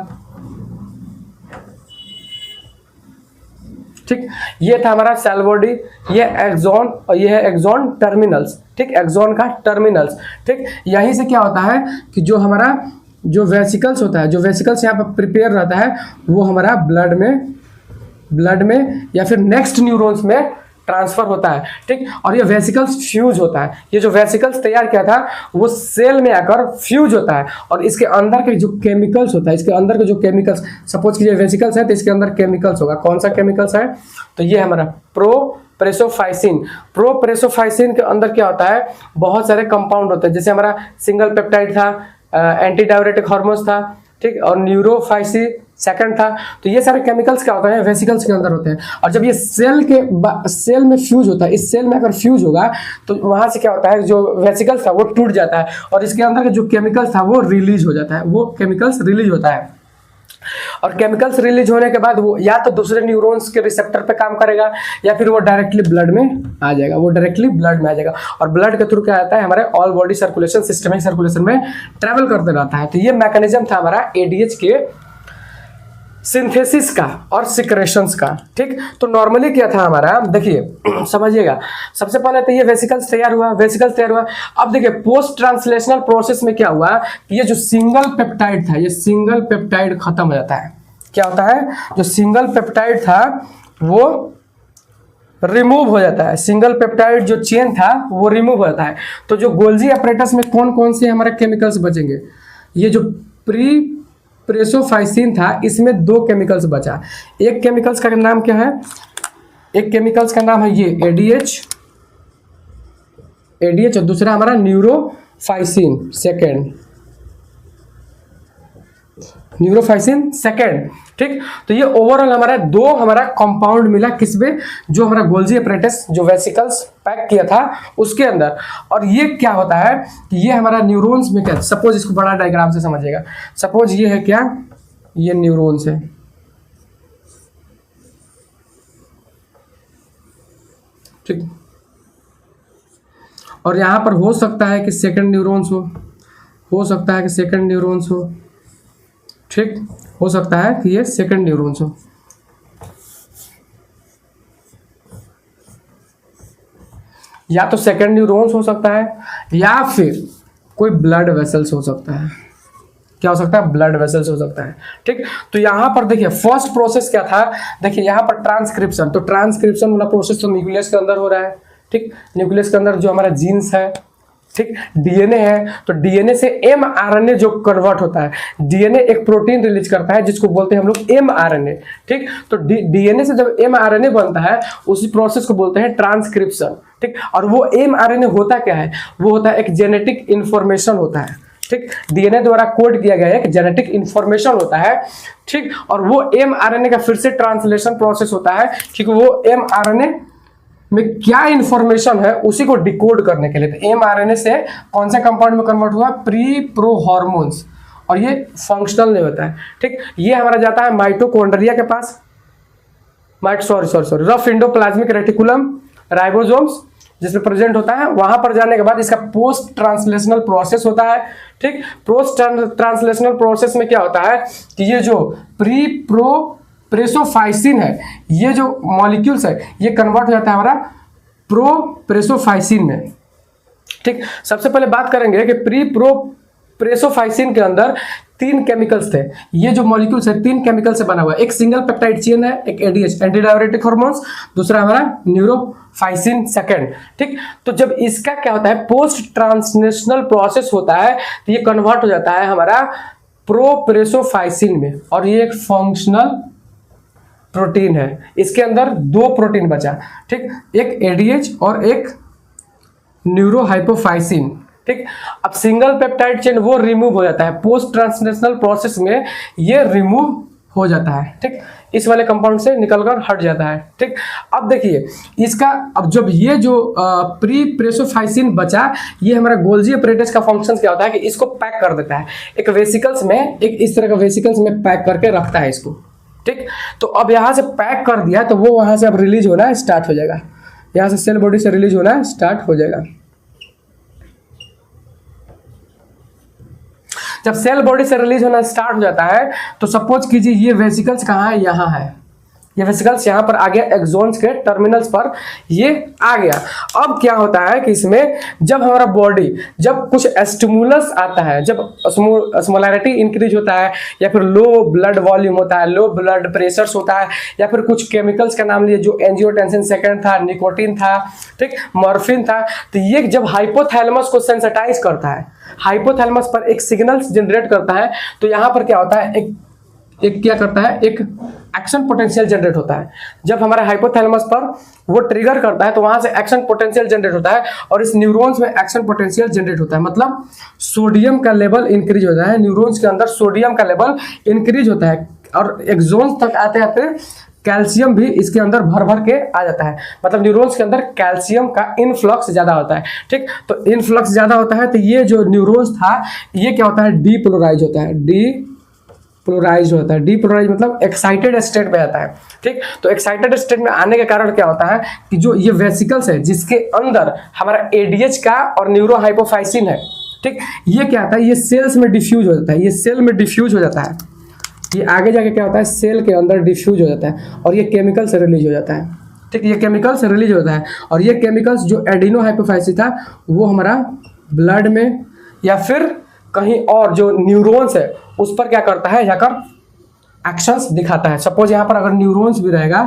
ठीक, ये था हमारा सेल बॉडी, ये एक्सॉन और ये है एक्सॉन टर्मिनल्स। ठीक, एक्सॉन का टर्मिनल्स। ठीक, यहीं से क्या होता है कि जो हमारा जो वेसिकल्स होता है, जो वेसिकल्स यहाँ पर प्रिपेयर रहता है, वो हमारा ब्लड में या फिर नेक्स्ट न्यूरॉन्स में ट्रांसफर होता है। ठीक, और ये वेसिकल्स फ्यूज होता है। ये जो वेसिकल्स तैयार किया था वो सेल में आकर फ्यूज होता है, और इसके अंदर के जो केमिकल्स होता है, इसके अंदर के जो केमिकल्स, सपोज कीजिए वेसिकल्स है तो इसके अंदर केमिकल्स होगा। कौन सा केमिकल्स है, तो ये हमारा प्रेसोफाइसिन। प्रोप्रेसोफाइसिन के अंदर क्या होता है, बहुत सारे कंपाउंड होते हैं, जैसे हमारा सिंगल पेप्टाइड था, एंटी डायरेटिक हार्मोन्स था, ठीक, और न्यूरोफाइसी सेकंड था। तो ये सारे केमिकल्स क्या होते हैं, वेसिकल्स के अंदर होते हैं। और जब ये सेल में फ्यूज होता है, इस सेल में अगर फ्यूज होगा तो वहां से क्या होता है, जो वेसिकल्स था वो टूट जाता है और इसके अंदर का जो केमिकल्स था वो रिलीज हो जाता है, वो केमिकल्स रिलीज होता है। और केमिकल्स रिलीज होने के बाद वो या तो दूसरे न्यूरॉन्स के रिसेप्टर पे काम करेगा या फिर वो डायरेक्टली ब्लड में आ जाएगा, वो डायरेक्टली ब्लड में आ जाएगा। और ब्लड के थ्रू क्या आता है, हमारे all body circulation, systemic circulation में ट्रेवल करते रहता है। तो ये मैकेनिज्म था हमारा एडीएच के सिंथेसिस का और सिक्रेशंस का, ठीक। तो नॉर्मली क्या था हमारा, देखिए समझिएगा, सबसे पहले तो ये वेसिकल्स तैयार हुआ, वेसिकल्स तैयार हुआ। अब देखिए पोस्ट ट्रांसलेशनल प्रोसेस में क्या हुआ कि ये जो सिंगल पेप्टाइड था, ये सिंगल पेप्टाइड खत्म हो जाता है। क्या होता है, जो सिंगल पेप्टाइड था वो रिमूव हो जाता है, सिंगल पेप्टाइड जो चेन था वो रिमूव हो जाता है। तो जो गोल्जी अपरेटस में कौन कौन से हमारे केमिकल्स बचेंगे, ये जो प्रेसोफाइसिन था इसमें दो केमिकल्स बचा। एक केमिकल्स का नाम क्या है, एक केमिकल्स का नाम है ये एडीएच और दूसरा हमारा न्यूरोफाइसिन सेकेंड, ठीक। तो ये ओवरऑल हमारा दो हमारा कंपाउंड मिला किसमें, जो हमारा गोल्जी अपरेटस जो वेसिकल्स पैक किया था उसके अंदर। और ये क्या होता है कि ये हमारा न्यूरॉन्स में क्या, सपोज इसको बड़ा डायग्राम से समझिएगा, सपोज ये है क्या, ये न्यूरॉन्स है, ठीक। और यहां पर हो सकता है कि सेकंड न्यूरॉन्स हो सकता है कि सेकंड न्यूरॉन्स हो, ठीक, हो सकता है कि ये सेकंड न्यूरॉन्स हो। या तो सेकंड न्यूरॉन्स हो सकता है या फिर कोई ब्लड वेसल्स हो सकता है। क्या हो सकता है, ब्लड वेसल्स हो सकता है, ठीक। तो यहां पर देखिए फर्स्ट प्रोसेस क्या था, देखिए यहां पर ट्रांसक्रिप्शन, तो ट्रांसक्रिप्शन वाला प्रोसेस तो न्यूक्लियस के अंदर हो रहा है, ठीक। न्यूक्लियस के अंदर जो हमारा जीन्स है, ठीक, डीएनए है, तो डीएनए से एमआरएनए जो कन्वर्ट होता है, डीएनए एक प्रोटीन रिलीज करता है जिसको बोलते हैं हम लोग एमआरएनए, ठीक। तो डीएनए से जब एमआरएनए बनता है उसी प्रोसेस को बोलते हैं ट्रांसक्रिप्शन, ठीक। और वो एमआरएनए होता क्या है, वो होता है एक जेनेटिक इंफॉर्मेशन होता है, ठीक। डीएनए द्वारा कोड किया गया एक जेनेटिक इंफॉर्मेशन होता है, ठीक। और वो एमआरएनए का फिर से ट्रांसलेशन प्रोसेस होता है, क्योंकि वो एमआरएनए में क्या इंफॉर्मेशन है उसी को डिकोड करने के लिए। तो एमआरएनए से कौन सा कंपाउंड में कन्वर्ट हुआ, प्री प्रो हार्मोन्स, और ये फंक्शनल नहीं होता है, ठीक। ये हमारा जाता है माइटोकॉन्ड्रिया के पास, रफ एंडोप्लाज्मिक रेटिकुलम राइबोसोम्स जिसमें प्रेजेंट होता है, वहां पर जाने के बाद इसका पोस्ट ट्रांसलेशनल प्रोसेस होता है, ठीक। पोस्ट ट्रांसलेशनल प्रोसेस में क्या होता है कि ये जो प्रेसोफाइसिन है, ये जो मॉलिक्यूल्स है ये कन्वर्ट हो जाता है हमारा प्रेसोफाइसिन में, ठीक। सबसे पहले बात करेंगे कि प्रेसोफाइसिन के अंदर तीन केमिकल्स थे। ये जो मॉलिक्यूल्स है तीन केमिकल से बना हुआ है, एक सिंगल पेप्टाइड चेन है, एक एडीएच एंटी डायरेटिक हार्मोन्स, दूसरा हमारा न्यूरोफाइसिन सेकंड, ठीक। तो जब इसका क्या होता है, पोस्ट ट्रांसलेशनल प्रोसेस होता है तो ये कन्वर्ट हो जाता है हमारा प्रोप्रेसोफाइसिन में, और ये एक फंक्शनल प्रोटीन है। इसके अंदर दो प्रोटीन बचा, ठीक, एक एडीएच और एक न्यूरोहाइपोफाइसिन, ठीक। अब सिंगल पेप्टाइड चेन वो रिमूव हो जाता है पोस्ट ट्रांसलेशनल प्रोसेस में, ये रिमूव हो जाता है, ठीक, इस वाले कंपाउंड से निकलकर हट जाता है, ठीक। अब देखिए इसका, अब जब ये जो प्रेसोफाइसिन बचा, ये हमारा गोल्जी अपरेटस का फंक्शन क्या होता है कि इसको पैक कर देता है एक वेसिकल्स में, एक इस तरह का वेसिकल्स में पैक करके रखता है इसको, ठीक। तो अब यहां से पैक कर दिया तो वो वहां से अब रिलीज होना स्टार्ट हो जाएगा, यहां से सेल बॉडी से रिलीज होना स्टार्ट हो जाएगा। जब सेल बॉडी से रिलीज होना स्टार्ट हो जाता है तो सपोज कीजिए ये वेसिकल्स कहाँ है, यहाँ है, ये वेसिकल्स यहाँ पर आ गया, एक्सोन्स के टर्मिनल्स पर ये आ गया। अब क्या होता है कि इसमें जब हमारा बॉडी, जब कुछ स्टिमुलस आता है, जब स्मोलैरिटी इंक्रीज होता है या फिर लो ब्लड वॉल्यूम होता है, लो ब्लड प्रेशर्स होता है, या फिर कुछ केमिकल्स का नाम लिए जो एंजियोटेंसिन सेकंड था, निकोटीन था, ठीक, मॉर्फिन था, तो ये जब हाइपोथैलेमस को सेंसिटाइज करता है, हाइपोथैलेमस पर एक सिग्नल्स जनरेट करता है, तो यहाँ पर क्या होता है, एक एक क्या करता है, एक एक्शन पोटेंशियल जनरेट होता है। जब हमारे हाइपोथैलेमस पर वो ट्रिगर करता है तो वहां से एक्शन पोटेंशियल जनरेट होता है और इस न्यूरॉन्स में एक्शन पोटेंशियल जनरेट होता है, मतलब सोडियम का लेवल इंक्रीज होता है, न्यूरॉन्स के अंदर सोडियम का लेवल इंक्रीज होता है और एक्सोन्स तक आते आते कैल्शियम भी इसके अंदर भर भर के आ जाता है, मतलब न्यूरॉन्स के अंदर कैल्शियम का इनफ्लक्स ज्यादा होता है। ठीक, तो इनफ्लक्स ज्यादा होता है तो ये जो न्यूरॉन्स था ये क्या होता है, डीपोलराइज होता है, डीपोलराइज होता है। डीपोलराइज मतलब एक्साइटेड स्टेट में आता है। ठीक, तो एक्साइटेड स्टेट में आने के कारण क्या होता है कि जो ये वेसिकल्स है जिसके अंदर हमारा एडीएच का और न्यूरोहाइपोफाइसिन है, ठीक, ये क्या होता है, ये सेल्स में डिफ्यूज हो जाता है, ये सेल में डिफ्यूज हो जाता है, ये आगे जाके क्या होता है, सेल के अंदर डिफ्यूज हो जाता है और ये केमिकल से रिलीज हो जाता है। ठीक, ये केमिकल से रिलीज होता है और ये केमिकल्स जो एडिनोहाइपोफाइसिन था वो हमारा ब्लड में या फिर कहीं और जो न्यूरॉन्स है उस पर क्या करता है, जाकर एक्शंस दिखाता है। सपोज यहाँ पर अगर न्यूरॉन्स भी रहेगा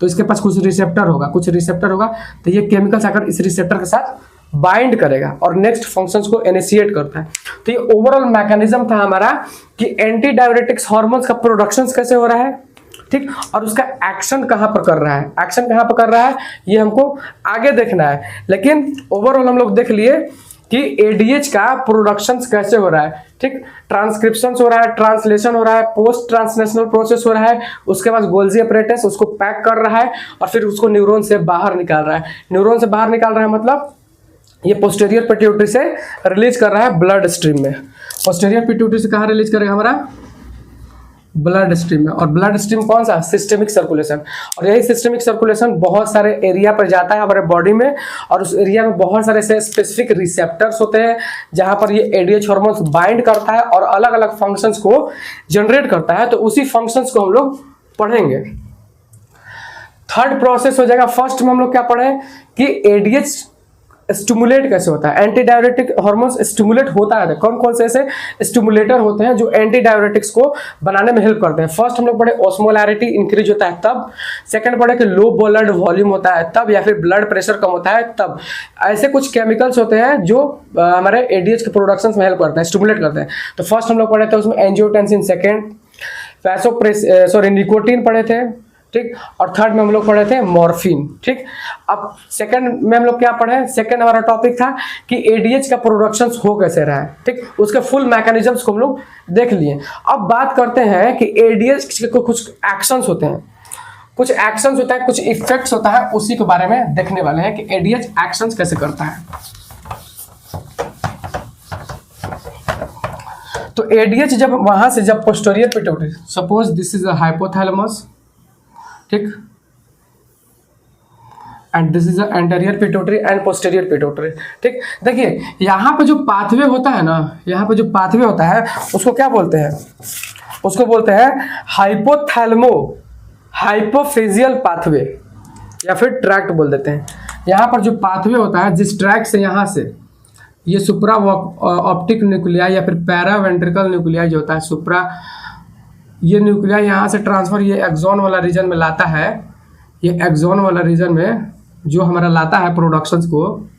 तो इसके पास कुछ रिसेप्टर होगा, तो ये केमिकल्स आकर इस रिसेप्टर के साथ बाइंड करेगा और नेक्स्ट फंक्शंस को इनिशिएट करता है। तो ये ओवरऑल मैकेनिज्म था हमारा कि एंटी डायरेटिक्स हार्मोन्स का प्रोडक्शन कैसे हो रहा है, ठीक, और उसका एक्शन कहां पर कर रहा है, ये हमको आगे देखना है। लेकिन ओवरऑल हम लोग देख लिए कि एडीएच का प्रोडक्शन कैसे हो रहा है। ठीक, ट्रांसक्रिप्शन हो रहा है, ट्रांसलेशन हो रहा है, पोस्ट ट्रांसलेशनल प्रोसेस हो रहा है, उसके बाद गोल्जी अपरेटस उसको पैक कर रहा है और फिर उसको न्यूरॉन से बाहर निकाल रहा है। मतलब ये पोस्टीरियर पिट्यूटरी से रिलीज कर रहा है ब्लड स्ट्रीम में। पोस्टीरियर पिट्यूटरी से कहाँ रिलीज करेगा, हमारा ब्लड स्ट्रीम में। और ब्लड स्ट्रीम कौन सा, सिस्टेमिक सर्कुलेशन। और यही सिस्टेमिक सर्कुलेशन बहुत सारे एरिया पर जाता है हमारे बॉडी में और उस एरिया में बहुत सारे ऐसे स्पेसिफिक रिसेप्टर्स होते हैं जहां पर ये एडीएच हार्मोन्स बाइंड करता है और अलग अलग फंक्शंस को जनरेट करता है। तो उसी फंक्शंस को हम लोग पढ़ेंगे। थर्ड प्रोसेस हो जाएगा, फर्स्ट में हम लोग क्या पढ़े कि एडीएच स्टिमुलेट कैसे होता है, एंटी डायरेटिक हार्मोन्स स्टिमुलेट होता है। कौन कौन से ऐसे स्टिमुलेटर होते हैं जो एंटी डायरेटिक्स को बनाने में हेल्प करते हैं। फर्स्ट हम लोग पढ़े ऑस्मोलैरिटी इंक्रीज होता है तब, सेकंड पढ़े कि लो ब्लड वॉल्यूम होता है तब, या फिर ब्लड प्रेशर कम होता है तब। ऐसे कुछ केमिकल्स होते हैं जो हमारे एडीएच के प्रोडक्शन में हेल्प करते हैं, स्टिमुलेट करते हैं। तो फर्स्ट हम लोग पढ़े थे उसमें एंजियोटेंसिन, सेकेंड निकोटीन पढ़े थे, ठीक, और थर्ड में हम लोग पढ़े थे मॉर्फिन। ठीक, अब सेकंड में हम लोग क्या पढ़े, सेकंड हमारा टॉपिक था कि एडीएच का प्रोडक्शन हो कैसे रहा है। ठीक, उसके फुल मैकेनिज्म्स को हम लोग देख लिए। अब बात करते हैं कि एडीएच के कुछ एक्शंस होते हैं, कुछ इफेक्ट्स होता है, उसी के बारे में देखने वाले हैं कि एडीएच एक्शंस कैसे करता है। तो एडीएच जब वहां से जब posterior pituitary, suppose this is a hypothalamus, ठीक, and this is anterior pituitary and posterior pituitary. ठीक, देखिए यहाँ पे जो पाथवे होता है ना, उसको क्या बोलते हैं, उसको बोलते हैं हाइपोफिजियल पाथवे या फिर ट्रैक्ट बोल देते हैं। यहाँ पर जो पाथवे होता है, जिस ट्रैक्ट से यहाँ से ये सुप्रा ऑप्टिक न्यूक्लियाई या फिर पैरावेंट्रिकल न्यूक्लियाई जो होता है, सुप्रा ये न्यूक्लियाई यहाँ से ट्रांसफर ये एक्सॉन वाला रीजन में लाता है, ये एक्सॉन वाला रीजन में जो हमारा लाता है प्रोडक्शंस को।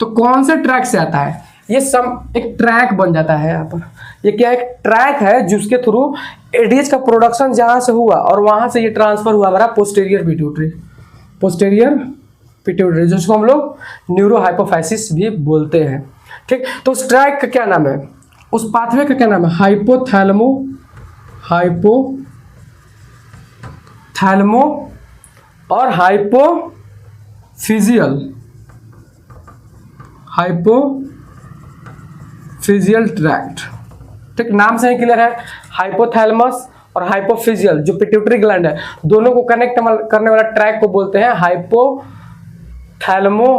तो कौन से ट्रैक से आता है, ये सब एक ट्रैक बन जाता है। यहाँ पर ये क्या एक ट्रैक है जिसके थ्रू एडीएच का प्रोडक्शन जहां से हुआ और वहां से ये ट्रांसफर हुआ हमारा पोस्टीरियर पिट्यूटरी, जिसको हम लोग न्यूरोहाइपोफाइसिस भी बोलते हैं। ठीक, तो उस ट्रैक का क्या नाम है, उस पाथवे का क्या नाम है, हाइपोथैलेमो और हाइपोफिजियल ट्रैक्ट। ठीक, नाम से ही क्लियर है, हाइपोथैलेमस और हाइपोफिजियल जो पिट्यूटरी ग्लैंड है, दोनों को कनेक्ट करने वाला ट्रैक को बोलते हैं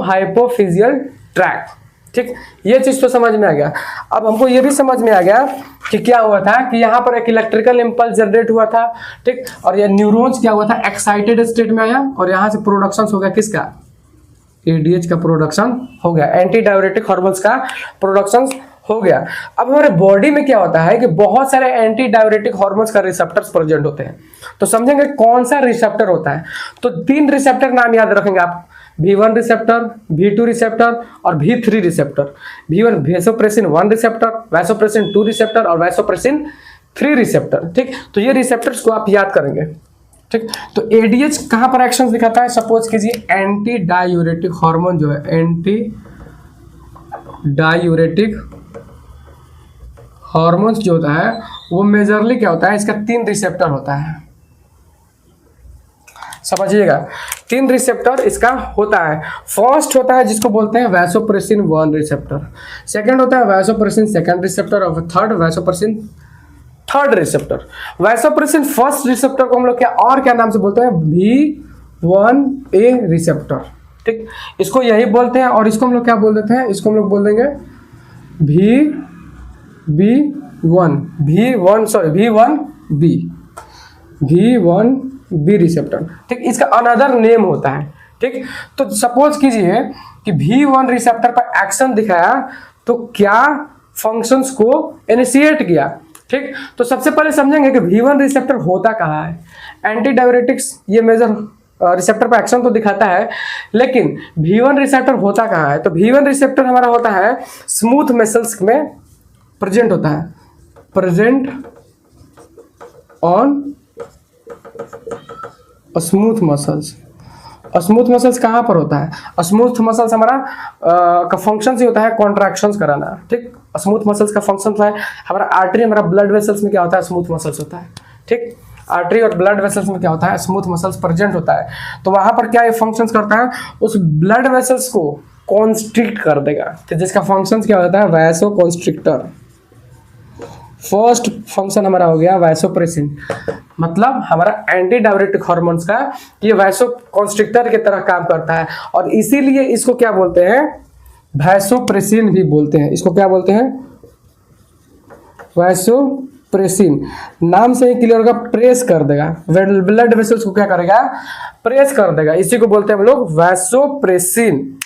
हाइपोफिजियल ट्रैक्ट। ठीक, ये चीज तो समझ में आ गया। अब हमको ये भी समझ में आ गया कि क्या हुआ था कि यहाँ पर एक इलेक्ट्रिकल इंपल्स जनरेट हुआ था। ठीक, और ये न्यूरॉन्स क्या हुआ था, एक्साइटेड स्टेट में आया और यहाँ से प्रोडक्शन हो गया किसका, एडीएच का प्रोडक्शन हो गया, एंटी डायरेटिक हार्मोन्स का प्रोडक्शन हो गया। अब हमारे बॉडी में क्या होता है कि बहुत सारे एंटी डायरेटिक हार्मोन्स का रिसेप्टर्स प्रेजेंट होते हैं। तो समझेंगे कौन सा रिसेप्टर होता है। तो 3 रिसेप्टर नाम याद रखेंगे आप, V1 रिसेप्टर, V2 रिसेप्टर और V3 receptor. V1 vasopressin 1 receptor, vasopressin 2 receptor और वैसोप्रेसिन 3 रिसेप्टर। ठीक, तो ये रिसेप्टर्स को आप याद करेंगे। ठीक, तो एडीएच कहाँ पर एक्शन दिखाता है? सपोज कीजिए एंटी डायूरेटिक हार्मोन जो है, एंटी डायूरेटिक हार्मोन्स जो होता है वो मेजरली क्या होता है, इसका 3 रिसेप्टर होता है। समझिएगा, 3 रिसेप्टर इसका होता है। फर्स्ट होता है जिसको बोलते हैं वैसोप्रेसिन 1 रिसेप्टर, सेकंड होता है वैसोप्रेसिन 2 रिसेप्टर और third vasopressin 3 receptor. Vasopressin first receptor को हम लोग क्या और क्या नाम से बोलते हैं? V1A receptor. ठीक, इसको यही बोलते हैं और इसको हम लोग क्या बोल देते हैं? इसको हम लोग बोल देंगे V1B रिसेप्टर। ठीक, इसका अनदर नेम होता है। ठीक, तो सपोज कीजिए कि V1 रिसेप्टर पर एक्शन दिखाया तो क्या फंक्शंस को इनिशिएट किया। ठीक, तो सबसे पहले समझेंगे कि V1 रिसेप्टर होता कहाँ है। एंटी डाययूरेटिक्स ये मेजर रिसेप्टर पर एक्शन तो दिखाता है, लेकिन V1 रिसेप्टर होता कहाँ है? तो V1 रिसेप्टर हमारा होता है स्मूथ मसल्स में प्रेजेंट होता है, present on smooth muscles. Smooth muscles कहाँ पर होता है? स्मूथ मसल्स हमारा का फंक्शन ही होता है कॉन्ट्रैक्शंस कराना। ठीक, स्मूथ मसल्स का फंक्शन है हमारा आर्टरी, हमारा ब्लड वेसल्स में क्या होता है? स्मूथ मसल्स होता है। ठीक, आर्टरी और ब्लड वेसल्स में क्या होता है? स्मूथ मसल्स प्रेजेंट होता है। तो वहां पर क्या ये फंक्शंस करता है? उस ब्लड वेसल्स को कॉन्स्ट्रिक्ट कर देगा, तो जिसका फंक्शन क्या होता है? Vaso constrictor. फर्स्ट फंक्शन हमारा हो गया वैसोप्रेसिन, मतलब हमारा एंटी डाययूरेटिक हार्मोन्स का ये वैसो कॉन्स्ट्रिक्टर की तरह काम करता है और इसीलिए इसको क्या बोलते हैं? वैसोप्रेसिन भी बोलते हैं। इसको क्या बोलते हैं? वैसोप्रेसिन। नाम से ही क्लियर होगा, प्रेस कर देगा ब्लड वेसल्स को, क्या करेगा? प्रेस कर देगा। इसी को बोलते हैं हम लोग वैसोप्रेसिन।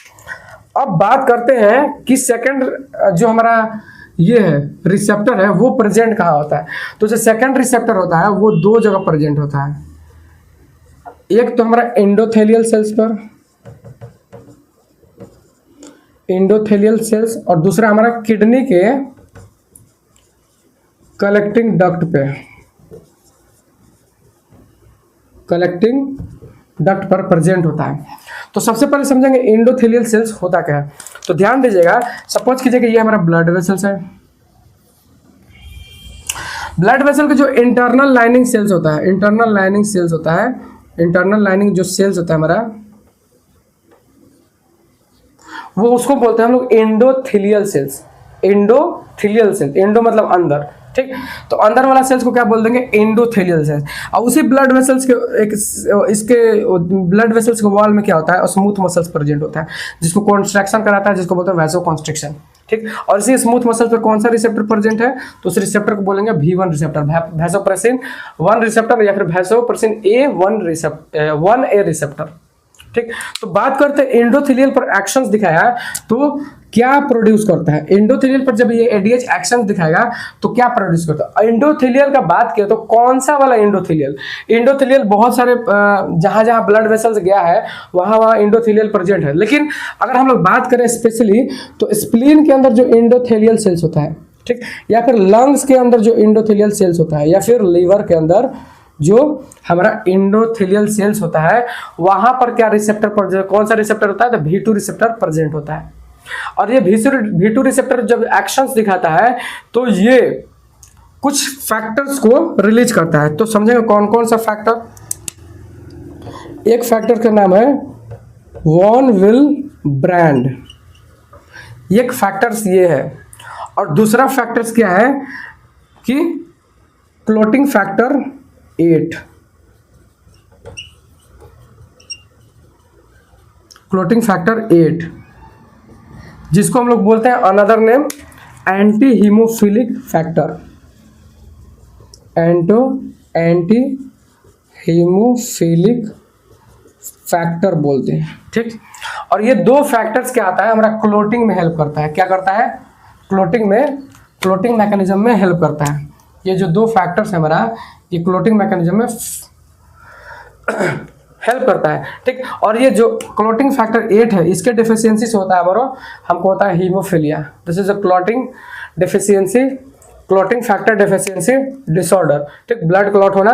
अब बात करते हैं कि सेकंड जो हमारा ये है रिसेप्टर है वो प्रेजेंट कहाँ होता है। तो जो सेकंड रिसेप्टर होता है वो 2 जगह प्रेजेंट होता है। एक तो हमारा एंडोथेलियल सेल्स पर, एंडोथेलियल सेल्स, और दूसरा हमारा किडनी के कलेक्टिंग डक्ट पे, कलेक्टिंग डक्ट पर प्रेजेंट होता है। तो सबसे पहले समझेंगे एंडोथेलियल सेल्स होता क्या है। तो ध्यान दीजिएगा, सपोज कीजिए कि ये हमारा ब्लड वेसल्स है। ब्लड वेसल का जो इंटरनल लाइनिंग सेल्स होता है, इंटरनल लाइनिंग सेल्स होता है, इंटरनल लाइनिंग जो सेल्स होता है हमारा, वो उसको बोलते हैं हम लोग endothelial cells. Endothelial cells, endo मतलब अंदर। ठीक, तो अंदर वाला सेल्स को क्या बोल देंगे? Endothelial cells. और उसी ब्लड वेसल्स के एक इसके ब्लड वेसल्स के वॉल में क्या होता है? स्मूथ मसल्स प्रेजेंट होता है, जिसको कॉन्स्ट्रक्शन कराता है, जिसको बोलते हैं वैसो कॉन्स्ट्रिक्शन। ठीक, और इसी स्मूथ मसल पर कौन सा रिसेप्टर प्रेजेंट है? तो उस रिसेप्टर को बोलेंगे V1 रिसेप्टर, वैसोप्रेसिन 1 रिसेप्टर या फिर वैसोप्रेसिन A1 रिसेप्टर। ठीक, तो बात करते हैं एंडोथेलियल पर एक्शंस दिखाया तो क्या प्रोड्यूस करता है। एंडोथेलियल पर जब ये एडीएच एक्शंस दिखाएगा तो क्या प्रोड्यूस करता है। एंडोथेलियल का बात किया तो कौन सा वाला एंडोथेलियल? एंडोथेलियल बहुत सारे जहां जहां ब्लड वेसल्स गया है वहां वहां एंडोथेलियल प्रेजेंट है, लेकिन अगर हम लोग बात करें स्पेशली तो स्प्लीन के अंदर जो एंडोथेलियल सेल्स होता है, ठीक, या फिर लंग्स के अंदर जो एंडोथेलियल सेल्स होता है, या फिर लीवर के अंदर जो हमारा एंडोथेलियल सेल्स होता है, वहां पर क्या रिसेप्टर पर, कौन सा रिसेप्टर होता है? तो V2 रिसेप्टर प्रेजेंट होता है। और ये V2 रिसेप्टर जब एक्शंस दिखाता है तो ये कुछ फैक्टर्स को रिलीज करता है। तो समझेंगे कौन कौन सा फैक्टर। एक फैक्टर का नाम है वॉन विल ब्रांड, एक फैक्टर्स ये है, और दूसरा फैक्टर्स क्या है कि क्लोटिंग फैक्टर 8, क्लोटिंग फैक्टर 8, जिसको हम लोग बोलते हैं another name anti haemophilic factor, anti haemophilic factor बोलते हैं। ठीक, और ये 2 फैक्टर्स क्या आता है हमारा क्लोटिंग में हेल्प करता है। क्या करता है? क्लोटिंग मैकेनिज्म में हेल्प करता है। ये जो 2 फैक्टर्स है हमारा, ये क्लोटिंग मैकेनिज्म में हेल्प करता है, ठीक। और ये जो क्लॉटिंग फैक्टर 8 है, इसके डिफिशियंसी से होता है बरो हमको होता है haemophilia. This is a clotting deficiency, clotting factor deficiency disorder, ठीक। ब्लड क्लॉट होना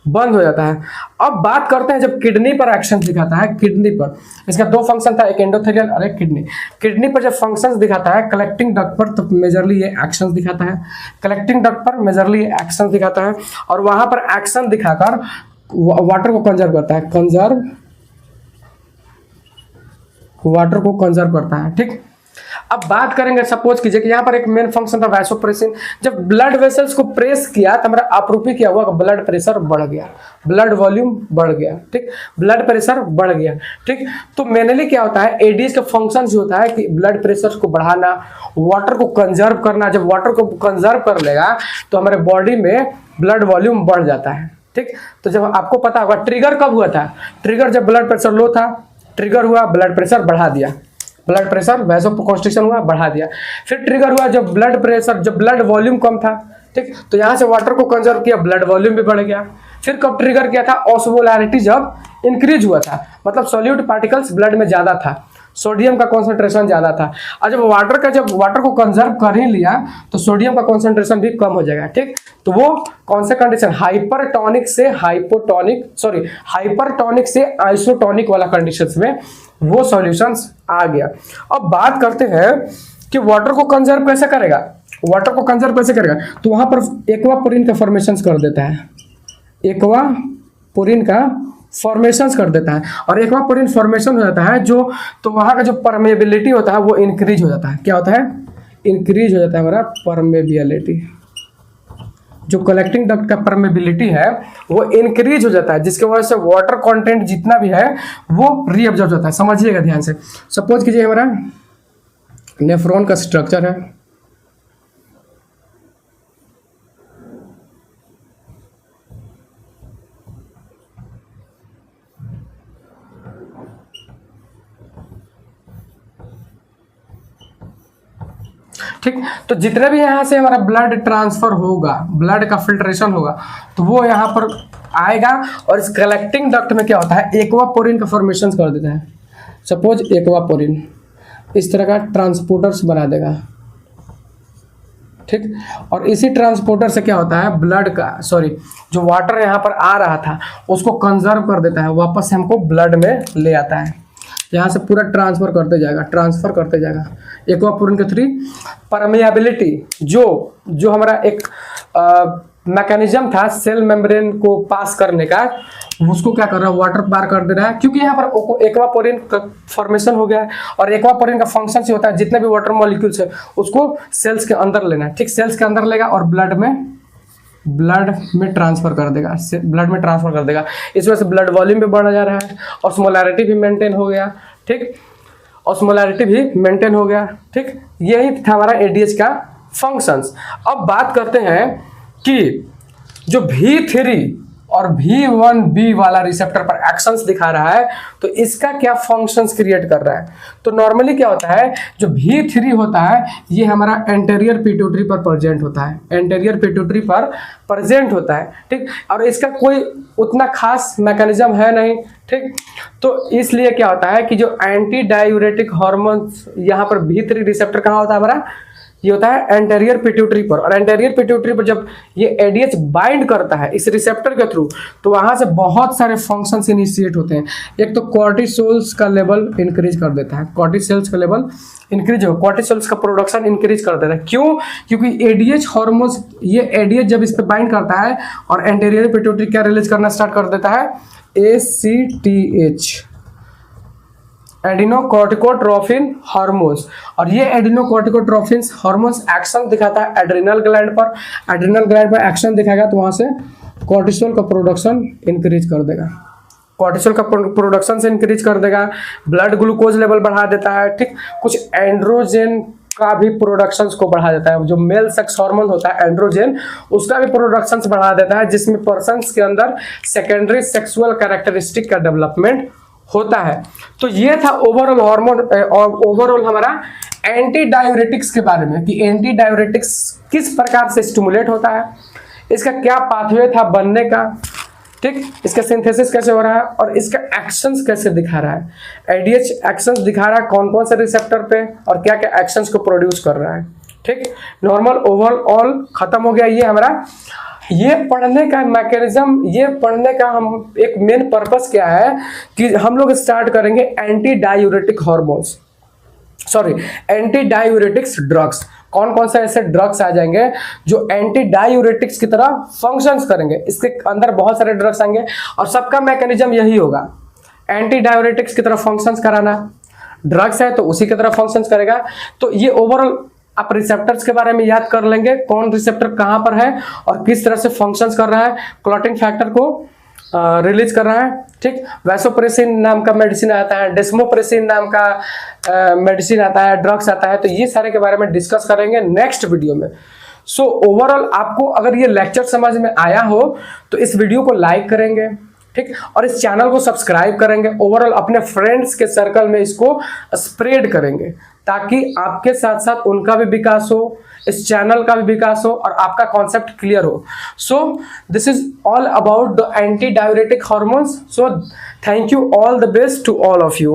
बंद हो जाता है। अब बात करते हैं जब किडनी पर एक्शन दिखाता है, किडनी पर इसका दो फंक्शन था, एक एंडोथेलियल और एक किडनी। किडनी पर जब फंक्शंस दिखाता है कलेक्टिंग डक्ट पर, तो मेजरली ये एक्शंस दिखाता है। कलेक्टिंग डक्ट पर मेजरली ये एक्शंस दिखाता है और वहां पर एक्शन दिखाकर वाटर को कंजर्व करता है, वाटर को कंजर्व करता है, ठीक। अब बात करेंगे, सपोज कीजिए कि यहाँ पर एक मेन फंक्शन था वैसोप्रेसिन। जब ब्लड वेसल्स को प्रेस किया तो हमारा अप्रूपी क्या हुआ, ब्लड प्रेशर बढ़ गया, ब्लड वॉल्यूम बढ़ गया, ठीक। ब्लड प्रेशर बढ़ गया, ठीक। तो मेनली क्या होता है, एडीएच का फंक्शन जो होता है कि ब्लड प्रेशर को बढ़ाना, वाटर को कंजर्व करना। जब वाटर को कंजर्व कर लेगा तो हमारे बॉडी में ब्लड वॉल्यूम बढ़ जाता है, ठीक। तो जब आपको पता होगा ट्रिगर कब हुआ था, ट्रिगर जब ब्लड प्रेशर लो था, ट्रिगर हुआ, ब्लड प्रेशर बढ़ा दिया, ब्लड प्रेशर वैसोकंस्ट्रिक्शन हुआ, बढ़ा दिया। फिर ट्रिगर हुआ जब ब्लड प्रेशर, जब ब्लड वॉल्यूम कम था, ठीक। तो यहां से वाटर को कंजर्व किया, ब्लड वॉल्यूम भी बढ़ गया। फिर कब ट्रिगर किया था, ऑस्मोलैरिटी जब इंक्रीज हुआ था, मतलब सॉल्यूट पार्टिकल्स ब्लड में ज्यादा था, सोडियम का कॉन्सेंट्रेशन ज्यादा था। और जब वाटर को कंजर्व कर ही लिया तो सोडियम का कॉन्सेंट्रेशन भी कम हो जाएगा, ठीक। तो वो कौन से कंडीशन, हाइपरटोनिक से आइसोटोनिक वाला कंडीशंस में वो सॉल्यूशंस आ गया। अब बात करते हैं कि वाटर को कंजर्व कैसे करेगा, तो वहां पर एक्वापोरिन का फॉर्मेशंस कर देता है, एक्वापोरिन का फॉर्मेशंस कर देता है। और एक्वापोरिन फॉर्मेशन हो जाता है जो, तो वहां का जो परमेबिलिटी होता है वो इंक्रीज हो जाता है। क्या होता है, इंक्रीज हो जाता है हमारा परमेबिलिटी। जो कलेक्टिंग डक्ट का परमेबिलिटी है वो इंक्रीज हो जाता है, जिसकी वजह से वाटर कंटेंट जितना भी है वो रीअब्जॉर्ब होता है। समझिएगा ध्यान से। सपोज कीजिए हमारा नेफ्रॉन का स्ट्रक्चर है, ठीक। तो जितने भी यहाँ से हमारा ब्लड ट्रांसफर होगा, ब्लड का फिल्ट्रेशन होगा, तो वो यहाँ पर आएगा और इस कलेक्टिंग डक्ट में क्या होता है, एक्वापोरिन का फॉर्मेशन कर देता है। सपोज एक्वापोरिन इस तरह का ट्रांसपोर्टर्स बना देगा, ठीक। और इसी ट्रांसपोर्टर से क्या होता है, ब्लड का जो वाटर यहाँ पर आ रहा था उसको कंजर्व कर देता है, वापस से हमको ब्लड में ले आता है। यहाँ से पूरा ट्रांसफर करते जाएगा एक्वापोरिन के थ्रू। परमेबिलिटी जो हमारा एक मैकेनिज्म था सेल मेम्ब्रेन को पास करने का, उसको क्या कर रहा है, वाटर पार कर दे रहा है, क्योंकि यहाँ पर एक्वापोरिन का फॉर्मेशन हो गया है। और एक्वापोरिन का फंक्शन से होता है जितने भी वाटर मॉलिक्यूल्स है उसको सेल्स के अंदर लेना है, ठीक। सेल्स के अंदर लेगा और ब्लड में ट्रांसफर कर देगा, इस वजह से ब्लड वॉल्यूम भी बढ़ जा रहा है, ऑस्मोलैरिटी भी मेंटेन हो गया, ठीक। ठीक। यही था हमारा एडीएच का फंक्शंस। अब बात करते हैं कि जो V3 और V1B वाला रिसेप्टर पर एक्शंस दिखा रहा है तो इसका क्या फंक्शंस क्रिएट कर रहा है। तो नॉर्मली क्या होता है, जो V3 होता है ये हमारा एंटेरियर पिट्यूटरी पर प्रेजेंट होता है, ठीक। और इसका कोई उतना खास मैकेनिज्म है नहीं, ठीक। तो इसलिए क्या होता है कि जो एंटी डायूरेटिक हार्मोन्स यहाँ पर V3 रिसेप्टर कहाँ होता है हमारा, ये होता है एंटेरियर पिट्यूटरी पर। और एंटेरियर पिट्यूटरी पर जब ये एडीएच बाइंड करता है इस रिसेप्टर के थ्रू, तो वहां से बहुत सारे फंक्शंस इनिशिएट होते हैं। एक तो कॉर्टिसोल्स का लेवल इंक्रीज कर देता है, कॉर्टिसोल्स का प्रोडक्शन इंक्रीज कर देता है। क्यों, क्योंकि एडीएच हार्मोन्स, ये एडीएच जब इस पे बाइंड करता है और एंटेरियर पिट्यूटरी क्या रिलीज करना स्टार्ट कर देता है, ACTH, एडिनोकॉर्टिकोट्रोफिन हार्मोन्स। और ये एडिनोकॉर्टिकोट्रोफिन हार्मोन्स एक्शन दिखाता है एड्रिनल ग्लैंड पर एक्शन दिखाएगा तो वहां से कॉर्टिसोल का प्रोडक्शन इंक्रीज कर देगा, ब्लड ग्लूकोज लेवल बढ़ा देता है, ठीक। कुछ एंड्रोजन का भी प्रोडक्शंस को बढ़ा देता है, जो मेल सेक्स हार्मोन होता है एंड्रोजन, उसका भी प्रोडक्शंस बढ़ा देता है, जिसमें पर्सन्स के अंदर सेकेंडरी सेक्सुअल कैरेक्टरिस्टिक का डेवलपमेंट होता है। तो ये था ओवरऑल हार्मोन और ओवरऑल हमारा एंटी डायूरेटिक्स के बारे में कि एंटी डायूरेटिक्स किस प्रकार से स्टिमुलेट होता है, इसका क्या पाथवे था बनने का, ठीक, इसका सिंथेसिस कैसे हो रहा है और इसका एक्शंस कैसे दिखा रहा है। एडीएच एक्शंस दिखा रहा है कौन कौन से रिसेप्टर पे और क्या क्या एक्शंस को प्रोड्यूस कर रहा है। ठीक, नॉर्मल ओवरऑल खत्म हो गया ये हमारा। ये पढ़ने का मैकेनिज्म, ये पढ़ने का हम एक मेन पर्पस क्या है कि हम लोग स्टार्ट करेंगे anti diuretic hormones, sorry anti diuretics drugs. कौन कौन से ऐसे ड्रग्स आ जाएंगे जो एंटी डायूरेटिक्स की तरह फंक्शंस करेंगे। इसके अंदर बहुत सारे ड्रग्स आएंगे और सबका मैकेनिज्म यही होगा, एंटी डायूरेटिक्स की तरह फंक्शंस कराना। ड्रग्स है तो उसी की तरह फंक्शंस करेगा। तो ये ओवरऑल आप रिसेप्टर्स के बारे में याद कर लेंगे, कौन रिसेप्टर कहां पर है और किस तरह से फंक्शंस कर रहा है, क्लॉटिंग फैक्टर को रिलीज कर रहा है। ठीक, वैसोप्रेसिन नाम का मेडिसिन आता है, डेस्मोप्रेसिन नाम का मेडिसिन आता है, ड्रग्स आता है। तो ये सारे के बारे में डिस्कस करेंगे नेक्स्ट वीडियो में। सो ओवरऑल आपको अगर ये लेक्चर समझ में आया हो तो इस वीडियो को लाइक करेंगे, ठीक, और इस चैनल को सब्सक्राइब करेंगे। ओवरऑल अपने फ्रेंड्स के सर्कल में इसको स्प्रेड करेंगे ताकि आपके साथ साथ उनका भी विकास हो, इस चैनल का भी विकास हो और आपका कॉन्सेप्ट क्लियर हो। So this is all about the anti diuretic hormones. So thank you, all the best to all of you.